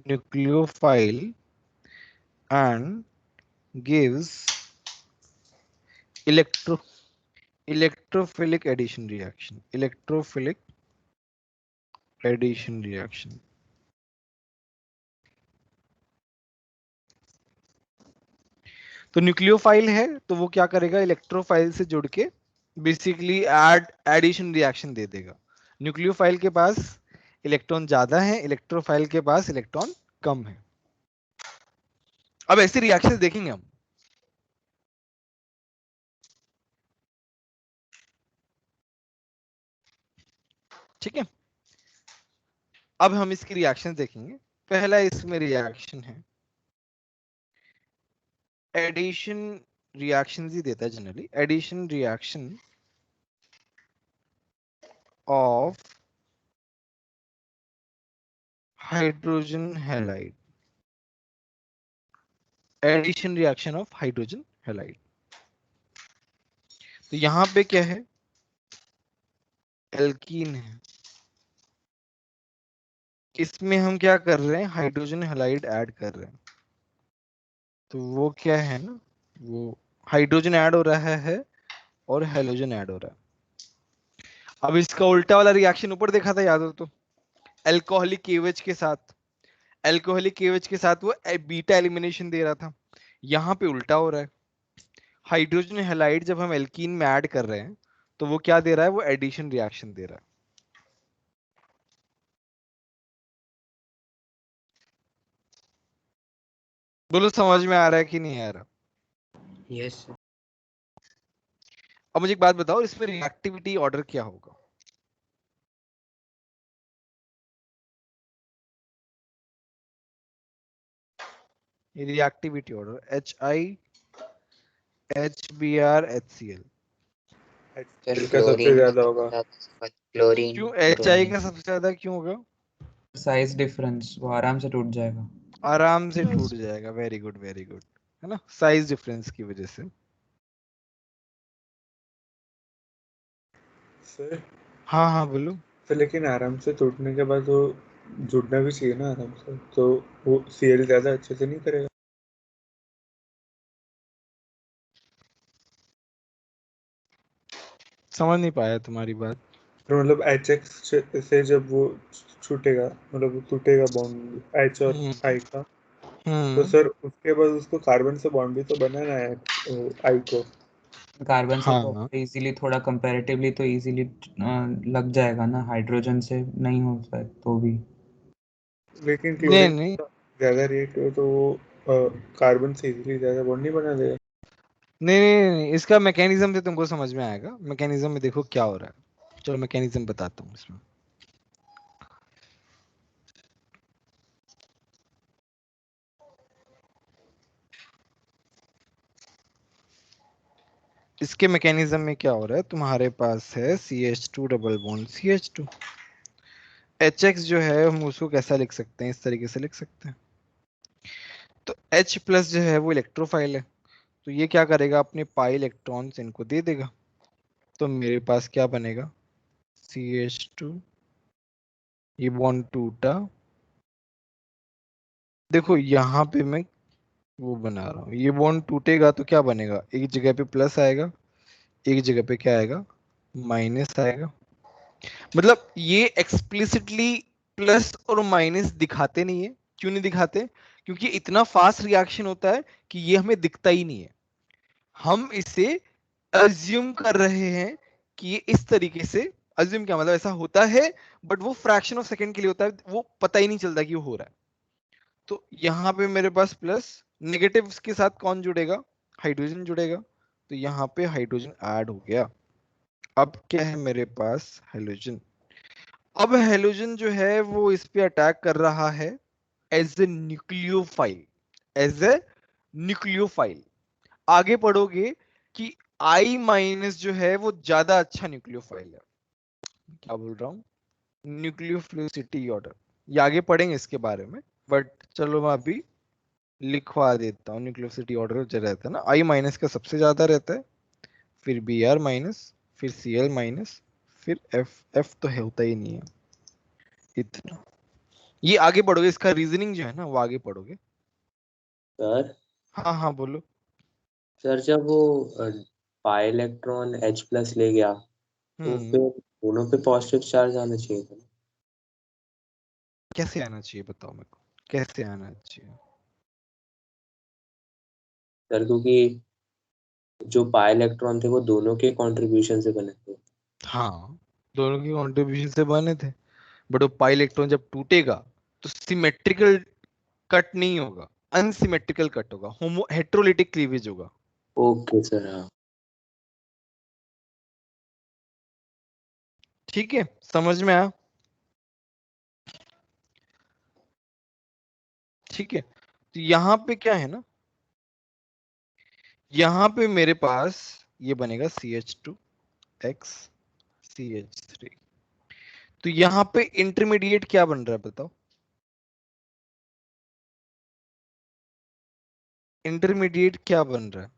nucleophile and gives electrophilic addition reaction. Electrophilic addition reaction. तो न्यूक्लियोफाइल है तो वो क्या करेगा? इलेक्ट्रोफाइल से जुड़ के बेसिकली एडिशन रिएक्शन दे देगा। न्यूक्लियोफाइल के पास इलेक्ट्रॉन ज्यादा है, इलेक्ट्रोफाइल के पास इलेक्ट्रॉन कम है। अब ऐसे रिएक्शन देखेंगे हम। ठीक है, अब हम इसकी रिएक्शन देखेंगे। पहला इसमें रिएक्शन है, एडिशन रिएक्शन ही देता है generally. Addition reaction of hydrogen halide. Addition reaction of hydrogen halide. तो यहां पे क्या है? एल्कीन है। इसमें हम क्या कर रहे हैं? हाइड्रोजन हैलाइड ऐड कर रहे हैं। तो वो क्या है ना, वो हाइड्रोजन ऐड हो रहा है और हेलोजन ऐड हो रहा है। अब इसका उल्टा वाला रिएक्शन ऊपर देखा था, याद हो तो, अल्कोहलिक केवेज के साथ। अल्कोहलिक केवेज के साथ वो बीटा एलिमिनेशन दे रहा था। यहाँ पे उल्टा हो रहा है। हाइड्रोजन हैलाइड जब हम एल्कीन में ऐड कर रहे हैं तो वो क्या दे रहा है? वो एडिशन रिएक्शन दे रहा है। बोलो समझ में आ रहा है कि नहीं आ रहा? यस। अब मुझे एक बात बताओ, इसमें रिएक्टिविटी ऑर्डर क्या होगा? Reactivity order HI HBr HCl। का सबसे ज्यादा होगा। क्लोरीन। क्यों HI का सबसे ज्यादा क्यों होगा? साइज डिफरेंस, वो आराम से टूट जाएगा। आराम से टूट जाएगा। वेरी गुड, वेरी गुड, है ना, साइज डिफरेंस की वजह से। सर हाँ हाँ बोलो। तो लेकिन आराम से टूटने के बाद वो जुड़ना भी चाहिए ना आराम से, तो वो Cl ज्यादा अच्छे से नहीं करेगा। समझ नहीं पाया तुम्हारी बात। तो मतलब HX से जब वो छूटेगा, मतलब वो टूटेगा बॉन्ड H और I का, तो सर उसके बाद उसको कार्बन से बॉन्ड भी तो बनाना है I को। कार्बन से तो हाँ। इजीली, थोड़ा कंपैरेटिवली तो इजीली लग जाएगा ना, हाइड्रोजन से नहीं हो पाए तो भी। लेकिन नहीं क्लोरीन नहीं ज्यादा रिएक्ट हो तो वो कार्बन से इजीली ज्यादा बॉन्ड नहीं बना देगा। नहीं नहीं नहीं, इसका मैकेनिज्म से तुमको समझ में आएगा। मैकेनिज्म में देखो क्या हो रहा है। चलो मैकेनिज्म बताता हूँ इसमें। इसके मैकेनिज्म में क्या हो रहा है? तुम्हारे पास है CH2 double bond CH2। HX जो है हम उसको कैसा लिख सकते हैं? इस तरीके से लिख सकते हैं। तो H प्लस जो है वो इलेक्ट्रोफाइल है, तो ये क्या करेगा? अपने पाई इलेक्ट्रॉन्स इनको दे देगा। तो मेरे पास क्या बनेगा? CH2, ये बॉन्ड टूटा। देखो यहाँ पे मैं वो बना रहा हूँ, ये बॉन्ड टूटेगा तो क्या बनेगा? एक जगह पे प्लस आएगा, एक जगह पे क्या आएगा? माइनस आएगा। मतलब ये एक्सप्लिसिटली प्लस और माइनस दिखाते नहीं है। क्यों नहीं दिखाते? क्योंकि इतना फास्ट रिएक्शन होता है कि ये हमें दिखता ही नहीं है। हम इसे अज्यूम कर रहे हैं कि ये इस तरीके से, अज्यूम क्या मतलब, ऐसा होता है बट वो फ्रैक्शन ऑफ सेकंड के लिए होता है, वो पता ही नहीं चलता कि वो हो रहा है। तो यहाँ पे मेरे पास प्लस, नेगेटिव के साथ कौन जुड़ेगा, हाइड्रोजन जुड़ेगा, तो यहाँ पे हाइड्रोजन ऐड हो गया। अब क्या है मेरे पास, हेलोजन। अब हेलोजन जो है वो इस पे अटैक कर रहा है as a nucleophile, as a nucleophile. आगे पढ़ोगे कि आई माइनस जो है वो ज्यादा अच्छा न्यूक्लियोफाइल है। क्या बोल रहा हूँ, न्यूक्लियोफिलिसिटी ऑर्डर, ये आगे पढ़ेंगे इसके बारे में, बट चलो मैं अभी लिखवा देता हूँ। न्यूक्लियोसिटी ऑर्डर जो रहता है ना, आई माइनस का सबसे ज्यादा रहता है, फिर बी आर माइनस, फिर सी एल माइनस, फिर एफ। एफ तो है होता ही नहीं है इतना। ये आगे पढ़ोगे, इसका रीजनिंग जो है ना वो आगे पढ़ोगे। सर हाँ हाँ बोलो। सर जब वो पाई इलेक्ट्रॉन H प्लस ले गया तो फिर दोनों पे पॉजिटिव चार्ज आना चाहिए था। कैसे आना चाहिए बताओ मेरे को, कैसे आना चाहिए? सर क्योंकि जो पाई इलेक्ट्रॉन थे वो दोनों के कंट्रीब्यूशन से बने थे। हाँ, दोनों की कंट्रीब्यूशन से बने थे, बट वो पाई इलेक्ट्रॉन जब टूटेगा तो सिमेट्रिकल कट नहीं होगा, अनसिमेट्रिकल कट होगा, होमो हेट्रोलिटिक क्लीवेज होगा। Okay sir. हाँ ठीक है, समझ में आया? ठीक है, तो यहाँ पे क्या है ना, यहाँ पे मेरे पास ये बनेगा CH2X CH3। तो यहाँ पे इंटरमीडिएट क्या बन रहा है बताओ, इंटरमीडिएट क्या बन रहा है?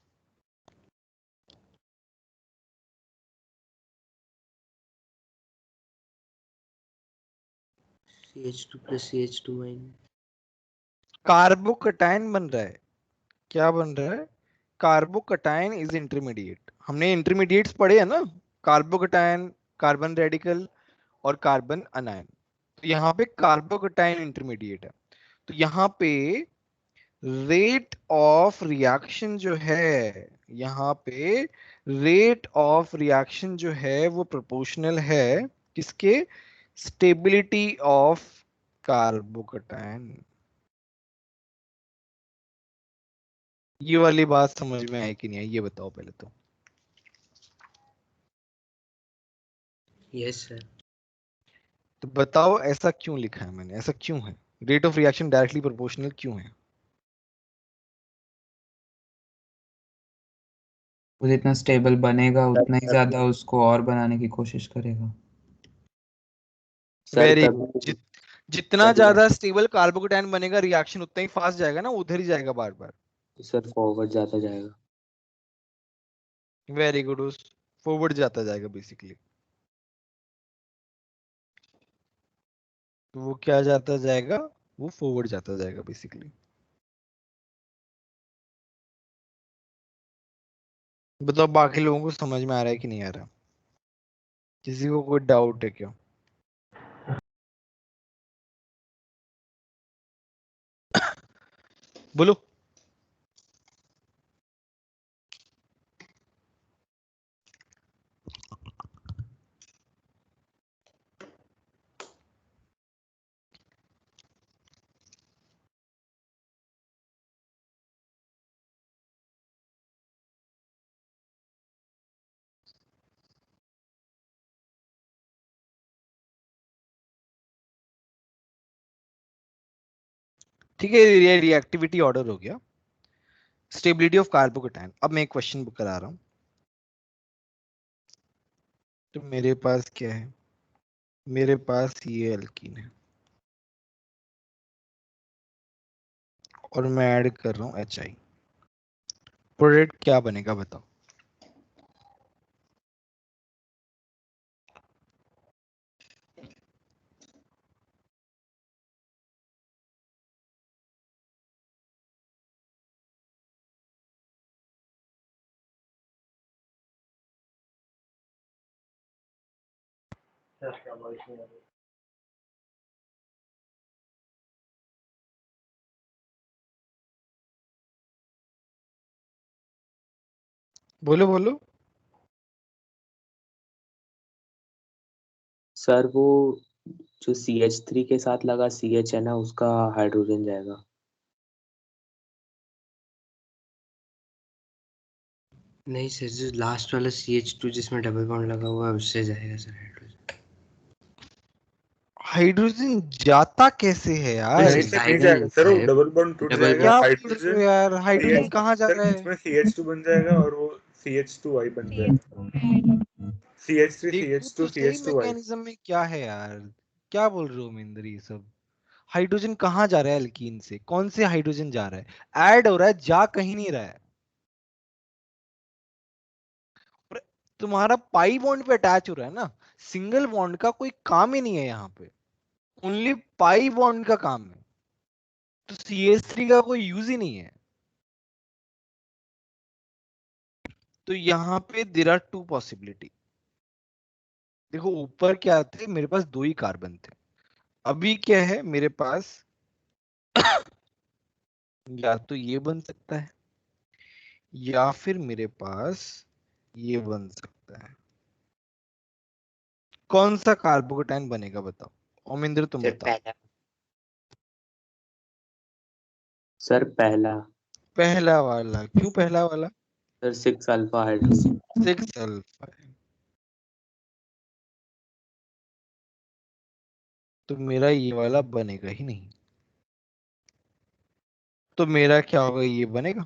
CH2 plus CH2 minus। Carbocation बन रहा है। क्या बन रहा है, कार्बोकटायन इज इंटरमीडिएट। हमने इंटरमीडिएट्स पढ़े हैं ना, कार्बोकटायन, कार्बन रेडिकल और कार्बन अनायन। तो यहाँ पे कार्बोकटायन इंटरमीडिएट है। तो यहाँ पे रेट ऑफ रिएक्शन जो है, यहाँ पे रेट ऑफ रिएक्शन जो है वो प्रोपोर्शनल है किसके, स्टेबिलिटी ऑफ कार्बोकटायन। ये वाली बात समझ में आई कि नहीं आई, ये बताओ पहले तो। Yes sir. तो बताओ ऐसा क्यों लिखा है मैंने, ऐसा क्यों है, rate of reaction directly proportional क्यों है? वो जितना स्टेबल बनेगा उतना ही ज्यादा उसको और बनाने की कोशिश करेगा। Sir very good. तभी जितना तभी ज्यादा स्टेबल कार्बोकटायन बनेगा, रिएक्शन उतना ही फास्ट जाएगा ना, उधर ही जाएगा बार बार। सर फॉरवर्ड जाता जाएगा। वेरी गुड, उस फॉरवर्ड जाता जाएगा बेसिकली। तो वो क्या जाता जाएगा, वो फॉरवर्ड जाता जाएगा बेसिकली। बताओ बाकी लोगों को समझ में आ रहा है कि नहीं आ रहा, किसी को कोई डाउट है क्या? बोलो। ठीक है, ये रिएक्टिविटी ऑर्डर हो गया, स्टेबिलिटी ऑफ कार्बोकटायन। अब मैं एक क्वेश्चन करा रहा हूं। तो मेरे पास क्या है, मेरे पास ये एल्कीन है और मैं ऐड कर रहा हूं HI। प्रोडक्ट क्या बनेगा बताओ? बोलो बोलो। सर वो जो CH3 के साथ लगा CH है ना, उसका हाइड्रोजन जाएगा। नहीं सर, जो लास्ट वाला CH2 जिसमें डबल बॉन्ड लगा हुआ है उससे जाएगा सर हाइड्रोजन। हाइड्रोजन जाता कैसे है यार? नहीं सर, नहीं जाएगा सर, वो डबल बॉन्ड टूट जाएगा। क्या बोल रहे हाइड्रोजन हो यार? हाइड्रोजन कहाँ जा सर रहा है? बीच में CH2 बन जाएगा और वो CH2Y बन जाएगा। CH3 देखो CH2 तो सही CH2Y। मैकेनिज्म में क्या है यार, क्या बोल रहे हो महेंद्र ये सब? हाइड्रोजन कहाँ जा रहा है एल्कीन से? कौन से हाइड्रोजन जा रहा है? ऐड हो रहा है, जा कहीं नहीं रहा है। और तुम्हारा पाई बॉन्ड पे अटैच हो रहा है ना, सिंगल बॉन्ड का कोई काम ही नहीं है यहाँ पे, ओनली पाई बॉन्ड का काम है। तो CH3 का कोई यूज ही नहीं है। तो यहाँ पे देयर आर टू पॉसिबिलिटी। देखो ऊपर क्या थे, मेरे पास दो ही कार्बन थे। अभी क्या है मेरे पास, या तो ये बन सकता है या फिर मेरे पास ये बन सकता है। कौन सा कार्बोकेटाइन बनेगा बताओ? ओमिंद्र तुम सर बताओ। पहला। सर पहला। पहला वाला? क्यों पहला वाला? Sir 6 alpha hydrogen. 6 अल्फा। तो मेरा ये वाला बनेगा ही नहीं। तो मेरा क्या होगा, ये बनेगा।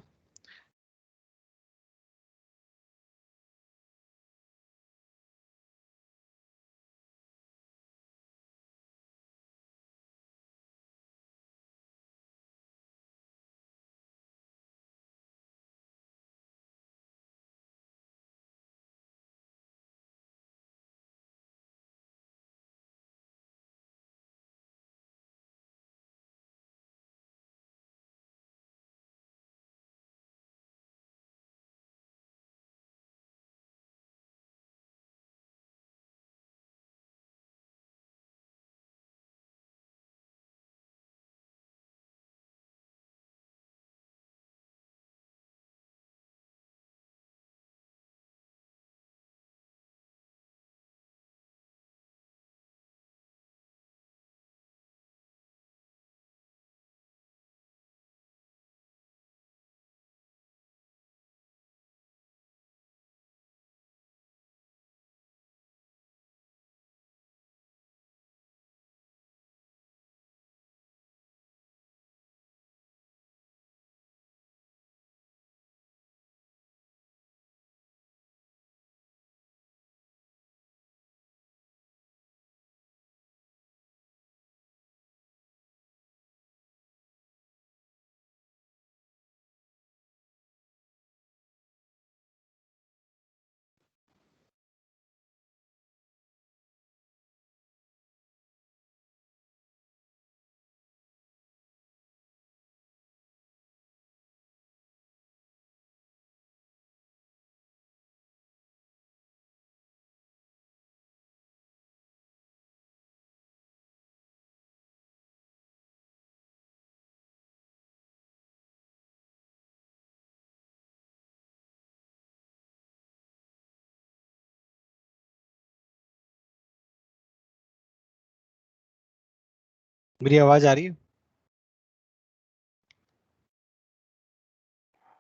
मेरी आवाज आ रही है?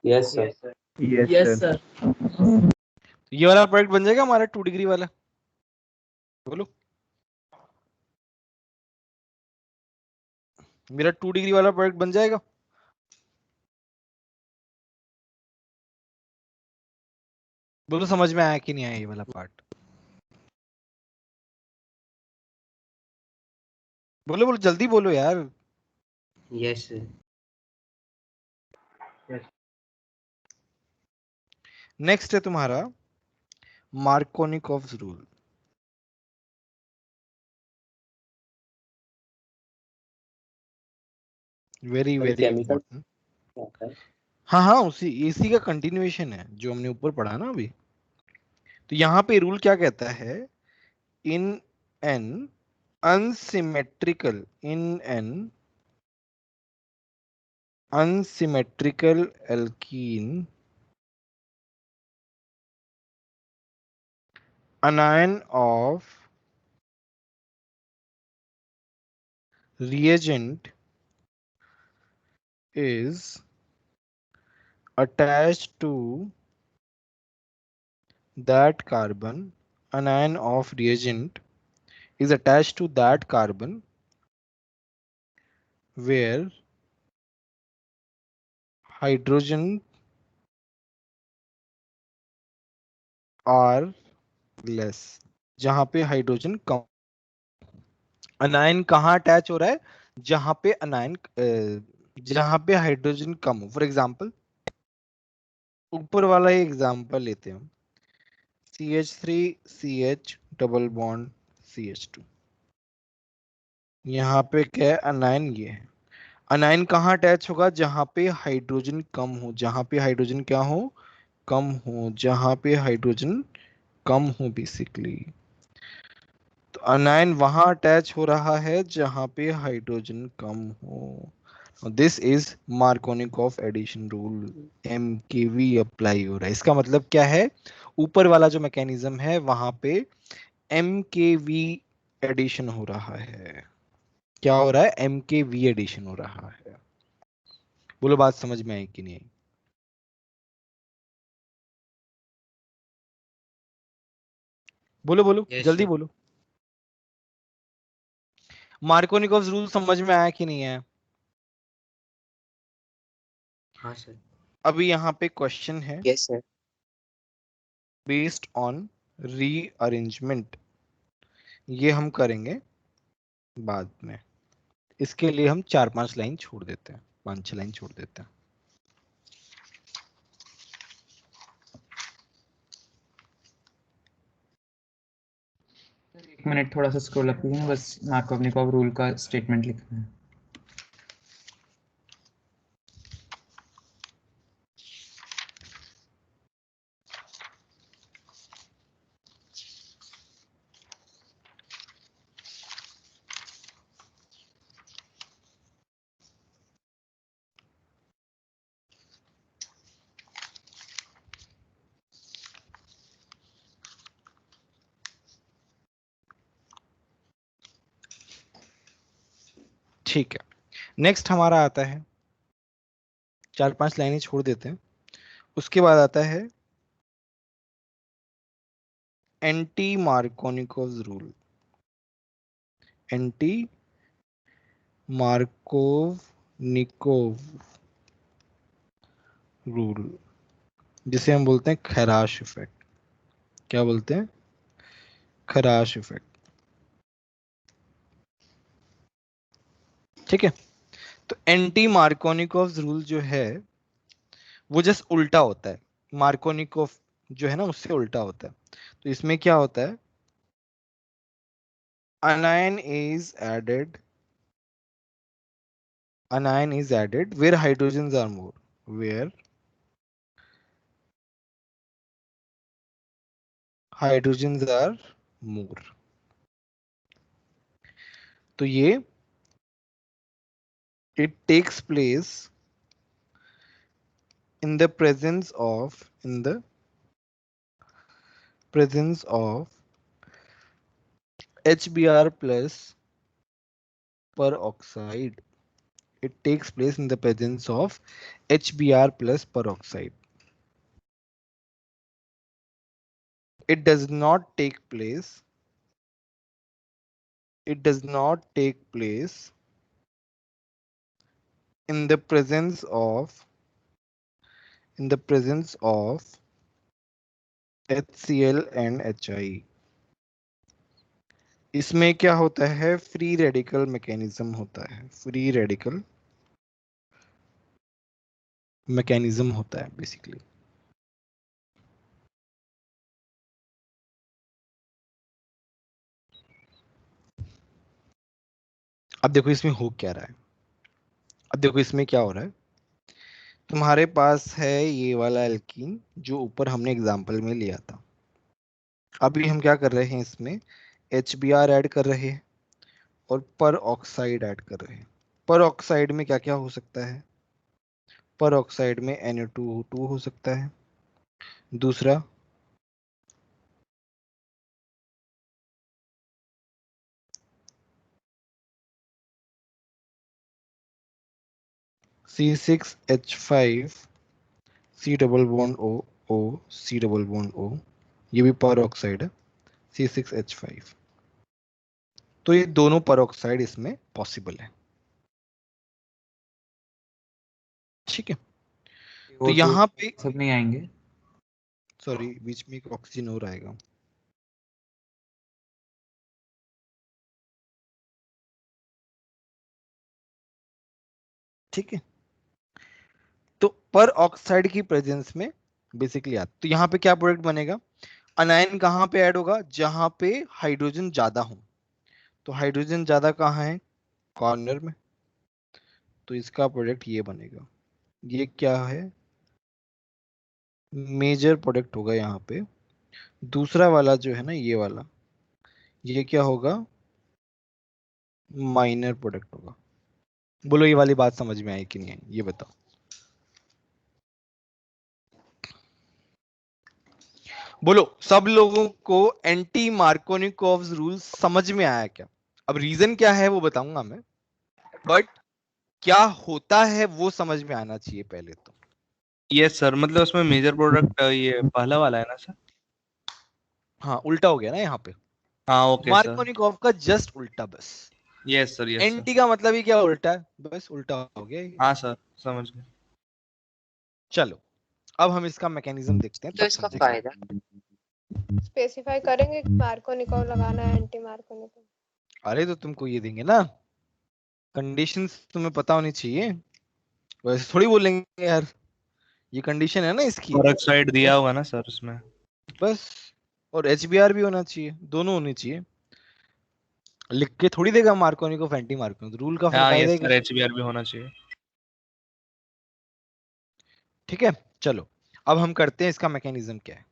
Yes sir. Yes sir. ये वाला प्रोडक्ट बन जाएगा हमारा 2 डिग्री वाला? बोलो। मेरा 2 डिग्री वाला प्रोडक्ट बन जाएगा? बोलो समझ में आया कि नहीं आया ये वाला पार्ट? बोलो बोलो, जल्दी बोलो यार। Yes sir. नेक्स्ट है तुम्हारा Markovnikov's rule. Very very chemical important. हाँ हाँ, इसी का कंटिन्यूएशन है जो हमने ऊपर पढ़ा ना अभी। तो यहाँ पे रूल क्या कहता है, in an unsymmetrical alkene anion of reagent is attached to that carbon. Anion of reagent is attached to that carbon where hydrogen are less, जहां पे हाइड्रोजन कम। अनायन कहाँ अटैच हो रहा है? जहां पे अनायन जहां पे हाइड्रोजन कम हो। फॉर एग्जांपल ऊपर वाला ही एग्जांपल लेते हैं हम, CH3CH डबल बॉन्ड CH2। यहाँ पे क्या है? अनायन ये है। अनायन कहाँ अटैच होगा? जहां पे हाइड्रोजन कम हो। जहां पे हाइड्रोजन क्या हो? कम हो। जहां पे हाइड्रोजन कम हो बेसिकली। तो अनायन वहां अटैच हो रहा है जहां पे हाइड्रोजन कम हो। This is Markovnikov addition rule, MKV apply हो रहा है। इसका मतलब क्या है? ऊपर वाला जो मैकेनिज्म है वहां पे MKV एडिशन हो रहा है। क्या हो रहा है? MKV एडिशन हो रहा है। बोलो बात समझ में आई कि नहीं आई? बोलो बोलो जल्दी बोलो। मार्कोनिकॉफ रूल समझ में आया कि नहीं आया? हाँ सर। अभी यहाँ पे क्वेश्चन है yes sir. Based on rearrangement, ये हम करेंगे बाद में। इसके लिए हम 4-5 लाइन छोड़ देते हैं, 5-6 लाइन छोड़ देते हैं। एक मिनट थोड़ा सा स्क्रॉल अप कीजिए, बस मार्कोवनिकॉफ रूल का स्टेटमेंट लिखना है। ठीक है, नेक्स्ट हमारा आता है, 4-5 लाइनें छोड़ देते हैं। उसके बाद आता है anti Markovnikov rule. Anti Markovnikov rule, जिसे हम बोलते हैं खैराश इफेक्ट। क्या बोलते हैं? खैराश इफेक्ट। ठीक है, तो एंटी मार्कोनिकॉफ रूल जो है वो जस्ट उल्टा होता है। मार्कोनिकॉफ जो है ना उससे उल्टा होता है। तो इसमें क्या होता है? anion is added where hydrogens are more, where hydrogens are more। तो ये it takes place in the presence of HBr plus peroxide। It takes place in the presence of HBr plus peroxide. It does not take place in the presence of HCl and HI। इसमें क्या होता है? Free radical mechanism होता है। Free radical mechanism होता है basically. अब देखो इसमें हो क्या रहा है। अब देखो इसमें क्या हो रहा है। तुम्हारे पास है ये वाला एल्कीन जो ऊपर हमने एग्जांपल में लिया था। अभी हम क्या कर रहे हैं? इसमें HBr ऐड कर रहे हैं और पर ऑक्साइड ऐड कर रहे हैं। पर ऑक्साइड में क्या क्या हो सकता है? पर ऑक्साइड में NO2 हो सकता है। दूसरा C6H5 C double bond O O C double bond O, ये भी पर ऑक्साइड है C6H5। तो ये दोनों पर ऑक्साइड इसमें पॉसिबल है। ठीक है, तो यहाँ पे सब नहीं आएंगे। सॉरी, बीच में एक ऑक्सीजन और आएगा। ठीक है, तो पर ऑक्साइड की प्रेजेंस में बेसिकली आता, तो यहाँ पे क्या प्रोडक्ट बनेगा, अनायन कहाँ पे ऐड होगा, जहां पे हाइड्रोजन ज्यादा हो। तो हाइड्रोजन ज्यादा कहाँ है, कॉर्नर में, तो इसका प्रोडक्ट ये बनेगा। ये क्या है, मेजर प्रोडक्ट होगा यहाँ पे। दूसरा वाला जो है ना, ये वाला, ये क्या होगा, माइनर प्रोडक्ट होगा। बोलो ये वाली बात समझ में आई कि नहीं आई, ये बताओ। बोलो सब लोगों को एंटी मार्कोनिकोव रूल समझ में आया क्या? अब रीजन क्या है वो बताऊंगा मैं, बट क्या होता है वो समझ में आना चाहिए पहले तो। यस सर, मतलब उसमें मेजर प्रोडक्ट ये पहला वाला है ना सर? हाँ, उल्टा हो गया ना यहाँ पे। हाँ ओके सर। मार्कोनिकोव का जस्ट उल्टा बस। Yes sir, yes sir. Anti का मतलब ही क्या, उल्टा है, बस उल्टा हो गया ये। हाँ सर, समझ गए। चलो अब हम इसका मैकेनिज्म देखते हैं, तो तब इसका समझेंगे। फायदा स्पेसिफाई करेंगे कि मार्कोनिकोव लगाना है एंटी मार्कोनिकोव। अरे तो तुमको ये देंगे ना, कंडीशंस तुम्हें पता होनी चाहिए, वैसे थोड़ी बोलेंगे यार ये कंडीशन है ना इसकी, और एक साइड दिया होगा ना सर उसमें, बस। और HBr भी होना चाहिए, दोनों होनी चाहिए। लिख के थोड़ी देगा मार्कोनिकोव एंटी मार्कोनिकोव, रूल का हाँ फायदा यस है सर, HBr भी होना चाहिए। ठीक है, चलो अब हम करते हैं इसका मैकेनिज्म क्या है।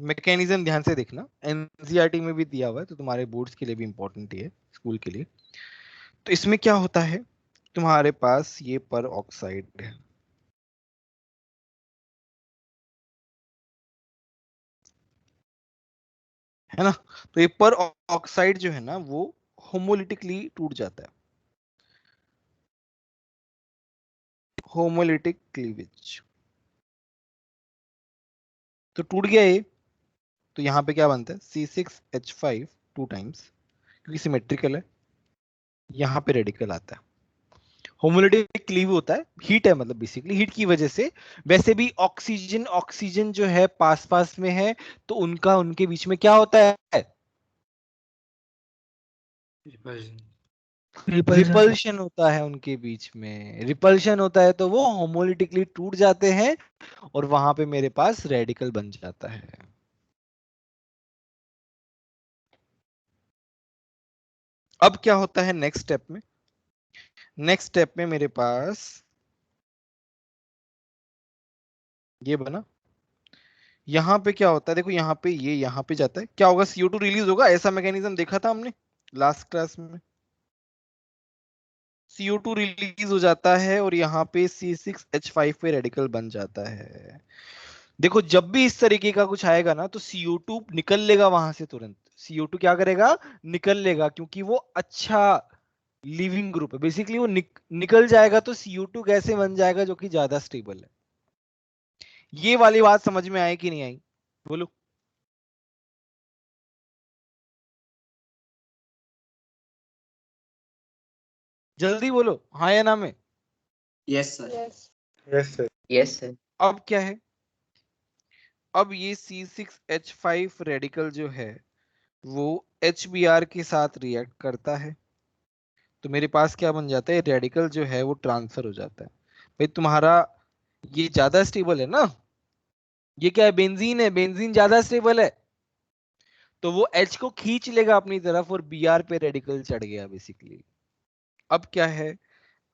मैकेनिज्म ध्यान से देखना, एनसीईआरटी में भी दिया हुआ है, तो तुम्हारे बोर्ड्स के लिए भी इंपॉर्टेंट है, स्कूल के लिए। तो इसमें क्या होता है, तुम्हारे पास ये पर ऑक्साइड है ना, तो ये पर ऑक्साइड जो है ना वो होमोलिटिकली टूट जाता है, होमोलिटिक क्लीवेज। तो टूट गया ये, तो यहाँ पे क्या बनता है, C6H5 टू टाइम्स, क्योंकि सिमेट्रिकल है, यहाँ पे रेडिकल आता है। होमोलिटिक क्लीव होता है, हीट है, मतलब बेसिकली हीट की वजह से। वैसे भी ऑक्सीजन ऑक्सीजन जो है पास पास में है, तो उनका उनके बीच में क्या होता है, रिपल्शन होता है उनके बीच में। रिपल्शन होता है तो वो होमोलिटिकली टूट जाते हैं, और वहां पे मेरे पास रेडिकल बन जाता है। अब क्या होता है नेक्स्ट स्टेप में, नेक्स्ट स्टेप में मेरे पास ये बना, यहां पे क्या होता है, देखो यहाँ पे ये यहाँ पे जाता है, क्या होगा, CO2 रिलीज होगा, ऐसा मैकेनिज्म देखा था हमने लास्ट क्लास में। CO2 रिलीज हो जाता है और यहाँ पे C6H5 पे रेडिकल बन जाता है। देखो जब भी इस तरीके का कुछ आएगा ना, तो CO2 निकल लेगा वहां से तुरंत। CO2 क्या करेगा, निकल लेगा, क्योंकि वो अच्छा लिविंग ग्रुप है, बेसिकली वो निकल जाएगा, तो CO2 कैसे बन जाएगा जो कि ज्यादा स्टेबल है। ये वाली बात समझ में आई कि नहीं आई, बोलो। जल्दी बोलो, हाँ या ना में। Yes sir. Yes sir. Yes sir. अब क्या है, अब ये C6H5 रेडिकल जो है वो HBr के साथ रिएक्ट करता है, तो मेरे पास क्या बन जाता है, रेडिकल जो है वो ट्रांसफर हो जाता है। भाई तुम्हारा ये ज्यादा स्टेबल है ना, ये क्या है, बेंजीन है, बेंजीन ज्यादा स्टेबल है, तो वो H को खींच लेगा अपनी तरफ, और Br पे रेडिकल चढ़ गया बेसिकली। अब क्या है,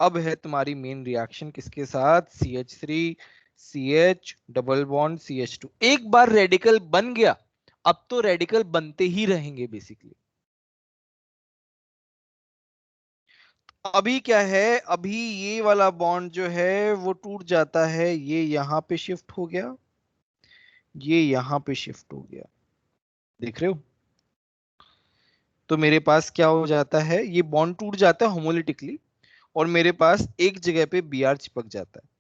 अब है तुम्हारी मेन रिएक्शन किसके साथ, CH3 CH double bond CH2। एक बार रेडिकल बन गया, अब तो रेडिकल बनते ही रहेंगे बेसिकली। अभी क्या है, अभी ये वाला बॉन्ड जो है वो टूट जाता है, ये यहां पे शिफ्ट हो गया, ये यहां पे शिफ्ट हो गया, देख रहे हो। तो मेरे पास क्या हो जाता है, ये बॉन्ड टूट जाता है होमोलिटिकली और मेरे पास एक जगह पे Br चिपक जाता है।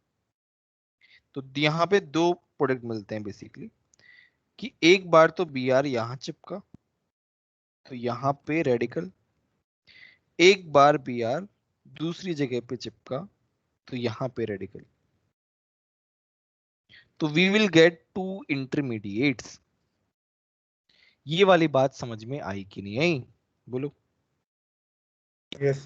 तो यहाँ पे दो प्रोडक्ट मिलते हैं बेसिकली, कि एक बार तो Br यहां चिपका तो यहाँ पे रेडिकल, एक बार Br दूसरी जगह पे चिपका तो यहाँ पे रेडिकल। तो we will get two intermediates. ये वाली बात समझ में आई कि नहीं आई, बोलो। Yes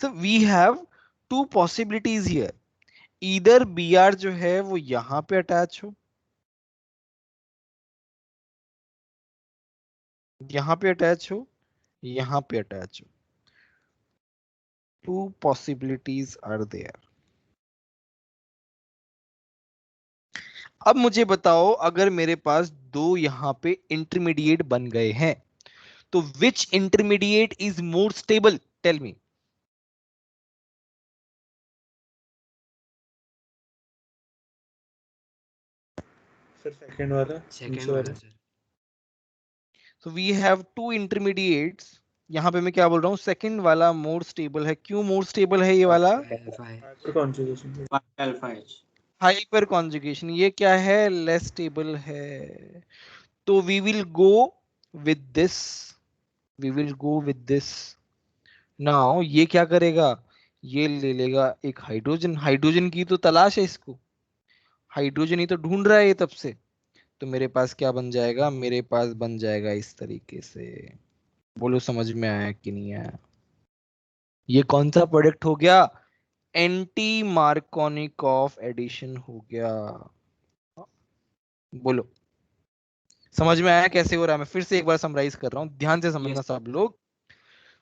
so we have two possibilities here, either Br जो है वो यहां पे अटैच हो, यहां पे अटैच हो, यहां पे अटैच हो। Two possibilities are there. अब मुझे बताओ, अगर मेरे पास दो यहां पे इंटरमीडिएट बन गए हैं तो which intermediate is more stable, tell me. Sir second वाला, सेकंड नीचे वाला वाला। Sir. So we have two intermediates, यहाँ पे मैं क्या बोल रहा हूँ, सेकंड वाला मोर स्टेबल है। क्यों मोर स्टेबल है ये वाला? अल्फा है। Hyperconjugation. Alpha H. Hyperconjugation. ये क्या है? लेस स्टेबल है। तो we will go with this, we will go with this. Now ये क्या करेगा, ये ले लेगा एक हाइड्रोजन। हाइड्रोजन की तो तलाश है इसको, हाइड्रोजन ही तो ढूंढ रहा है ये तब से। तो मेरे पास क्या बन जाएगा, मेरे पास बन जाएगा इस तरीके से। बोलो समझ में आया कि नहीं आया? ये कौन सा प्रोडक्ट हो गया? एंटी मार्कोनिकॉफ एडिशन हो गया। बोलो समझ में आया कैसे हो रहा है? मैं फिर से एक बार समराइज कर रहा हूं, ध्यान से समझना सब लोग।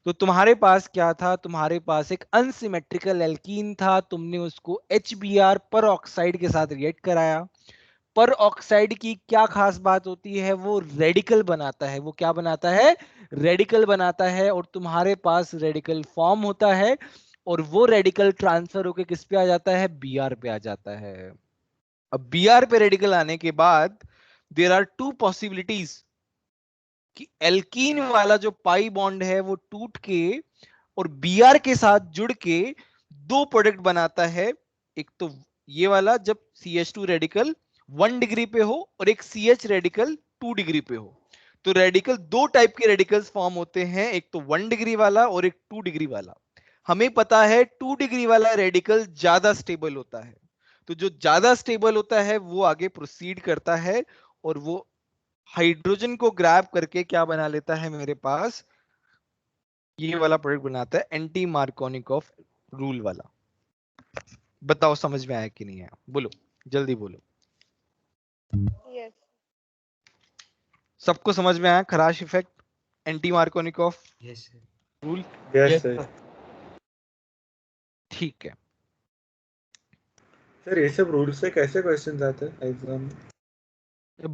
तो तुम्हारे पास क्या था, तुम्हारे पास एक अनसिमेट्रिकल एल्कीन था, तुमने उसको HBr पर ऑक्साइड के साथ रिएक्ट कराया। पर ऑक्साइड की क्या खास बात होती है, वो रेडिकल बनाता है। वो क्या बनाता है? रेडिकल बनाता है। और तुम्हारे पास रेडिकल फॉर्म होता है और वो रेडिकल ट्रांसफर होकर किस पे आ जाता है? Br पे आ जाता है। अब Br पे रेडिकल आने के बाद देयर आर टू पॉसिबिलिटीज कि एल्कीन वाला जो पाई बॉन्ड है वो टूट के और Br के साथ जुड़ के दो प्रोडक्ट बनाता है। एक तो ये वाला जब CH2 रेडिकल 1 डिग्री पे हो और एक CH रेडिकल 2 डिग्री पे हो। तो रेडिकल दो टाइप के रेडिकल्स फॉर्म होते हैं, एक तो 1 डिग्री वाला और एक 2 डिग्री वाला। हमें पता है 2 डिग्री वाला रेडिकल ज्यादा स्टेबल होता है। तो जो ज्यादा स्टेबल होता है वो आगे प्रोसीड करता है और वो हाइड्रोजन को ग्रैब करके क्या बना लेता है, मेरे पास ये वाला प्रोडक्ट बनाता है, एंटी मार्कोनिकॉफ रूल वाला। बताओ समझ में आया कि नहीं आया? बोलो जल्दी बोलो। यस। सबको समझ में आया? खराश effect, anti Markovnikov yes sir. Rule. Yes sir. ठीक है। सर ये सब रूल से कैसे क्वेश्चन आते हैं एग्जाम में?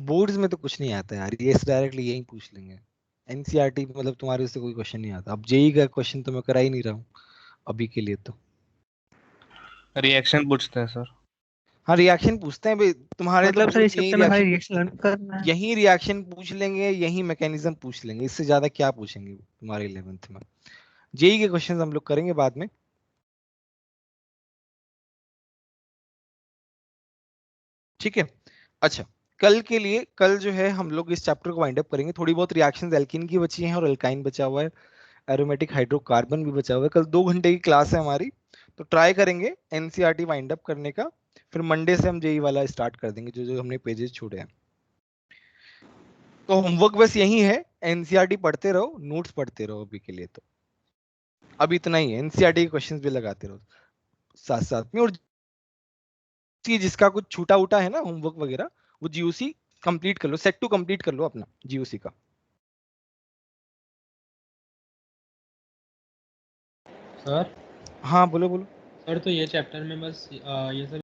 बोर्ड्स में तो कुछ नहीं आता यार, ये डायरेक्टली यही पूछ लेंगे। एनसीईआरटी मतलब तुम्हारे से कोई क्वेश्चन नहीं आता। अब जेई का क्वेश्चन तो मैं करा ही नहीं रहा हूँ अभी के लिए। तो रिएक्शन पूछते हैं सर। हाँ रिएक्शन पूछते हैं भाई तुम्हारे। मतलब तो सर इस यही चैप्टर में खाली रिएक्शन, रिएक्शन लर्न करना है। यही रिएक्शन पूछ लेंगे, यही मैकेनिज्म पूछ लेंगे, इससे ज्यादा क्या पूछेंगे तुम्हारे 11th में। जेई के क्वेश्चंस हम लोग करेंगे बाद में। ठीक है। अच्छा कल के लिए, कल जो है हम लोग इस चैप्टर को वाइंड अप करेंगे। थोड़ी बहुत रिएक्शंस एल्कीन की बची हैं और अल्काइन बचा हुआ है, एरोमेटिक हाइड्रोकार्बन भी बचा हुआ है। कल 2 घंटे की क्लास है हमारी, तो ट्राई करेंगे एनसीईआरटी वाइंड अप करने का। फिर मंडे से हम जेई वाला स्टार्ट कर देंगे, जो जो हमने पेजेस छोड़े हैं। तो होमवर्क बस यही है, एनसीईआरटी पढ़ते रहो, नोट्स पढ़ते रहो अभी के लिए। तो अब इतना ही है, एनसीईआरटी के क्वेश्चंस भी लगाते रहो साथ साथ में। और जिसका कुछ छूटा उटा है ना होमवर्क वगैरह, वो जीओसी कंप्लीट कर लो, सेट टू कंप्लीट कर लो अपना जीओसी का। सर हाँ बोलो बोलो। सर तो ये चैप्टर में बस ये सब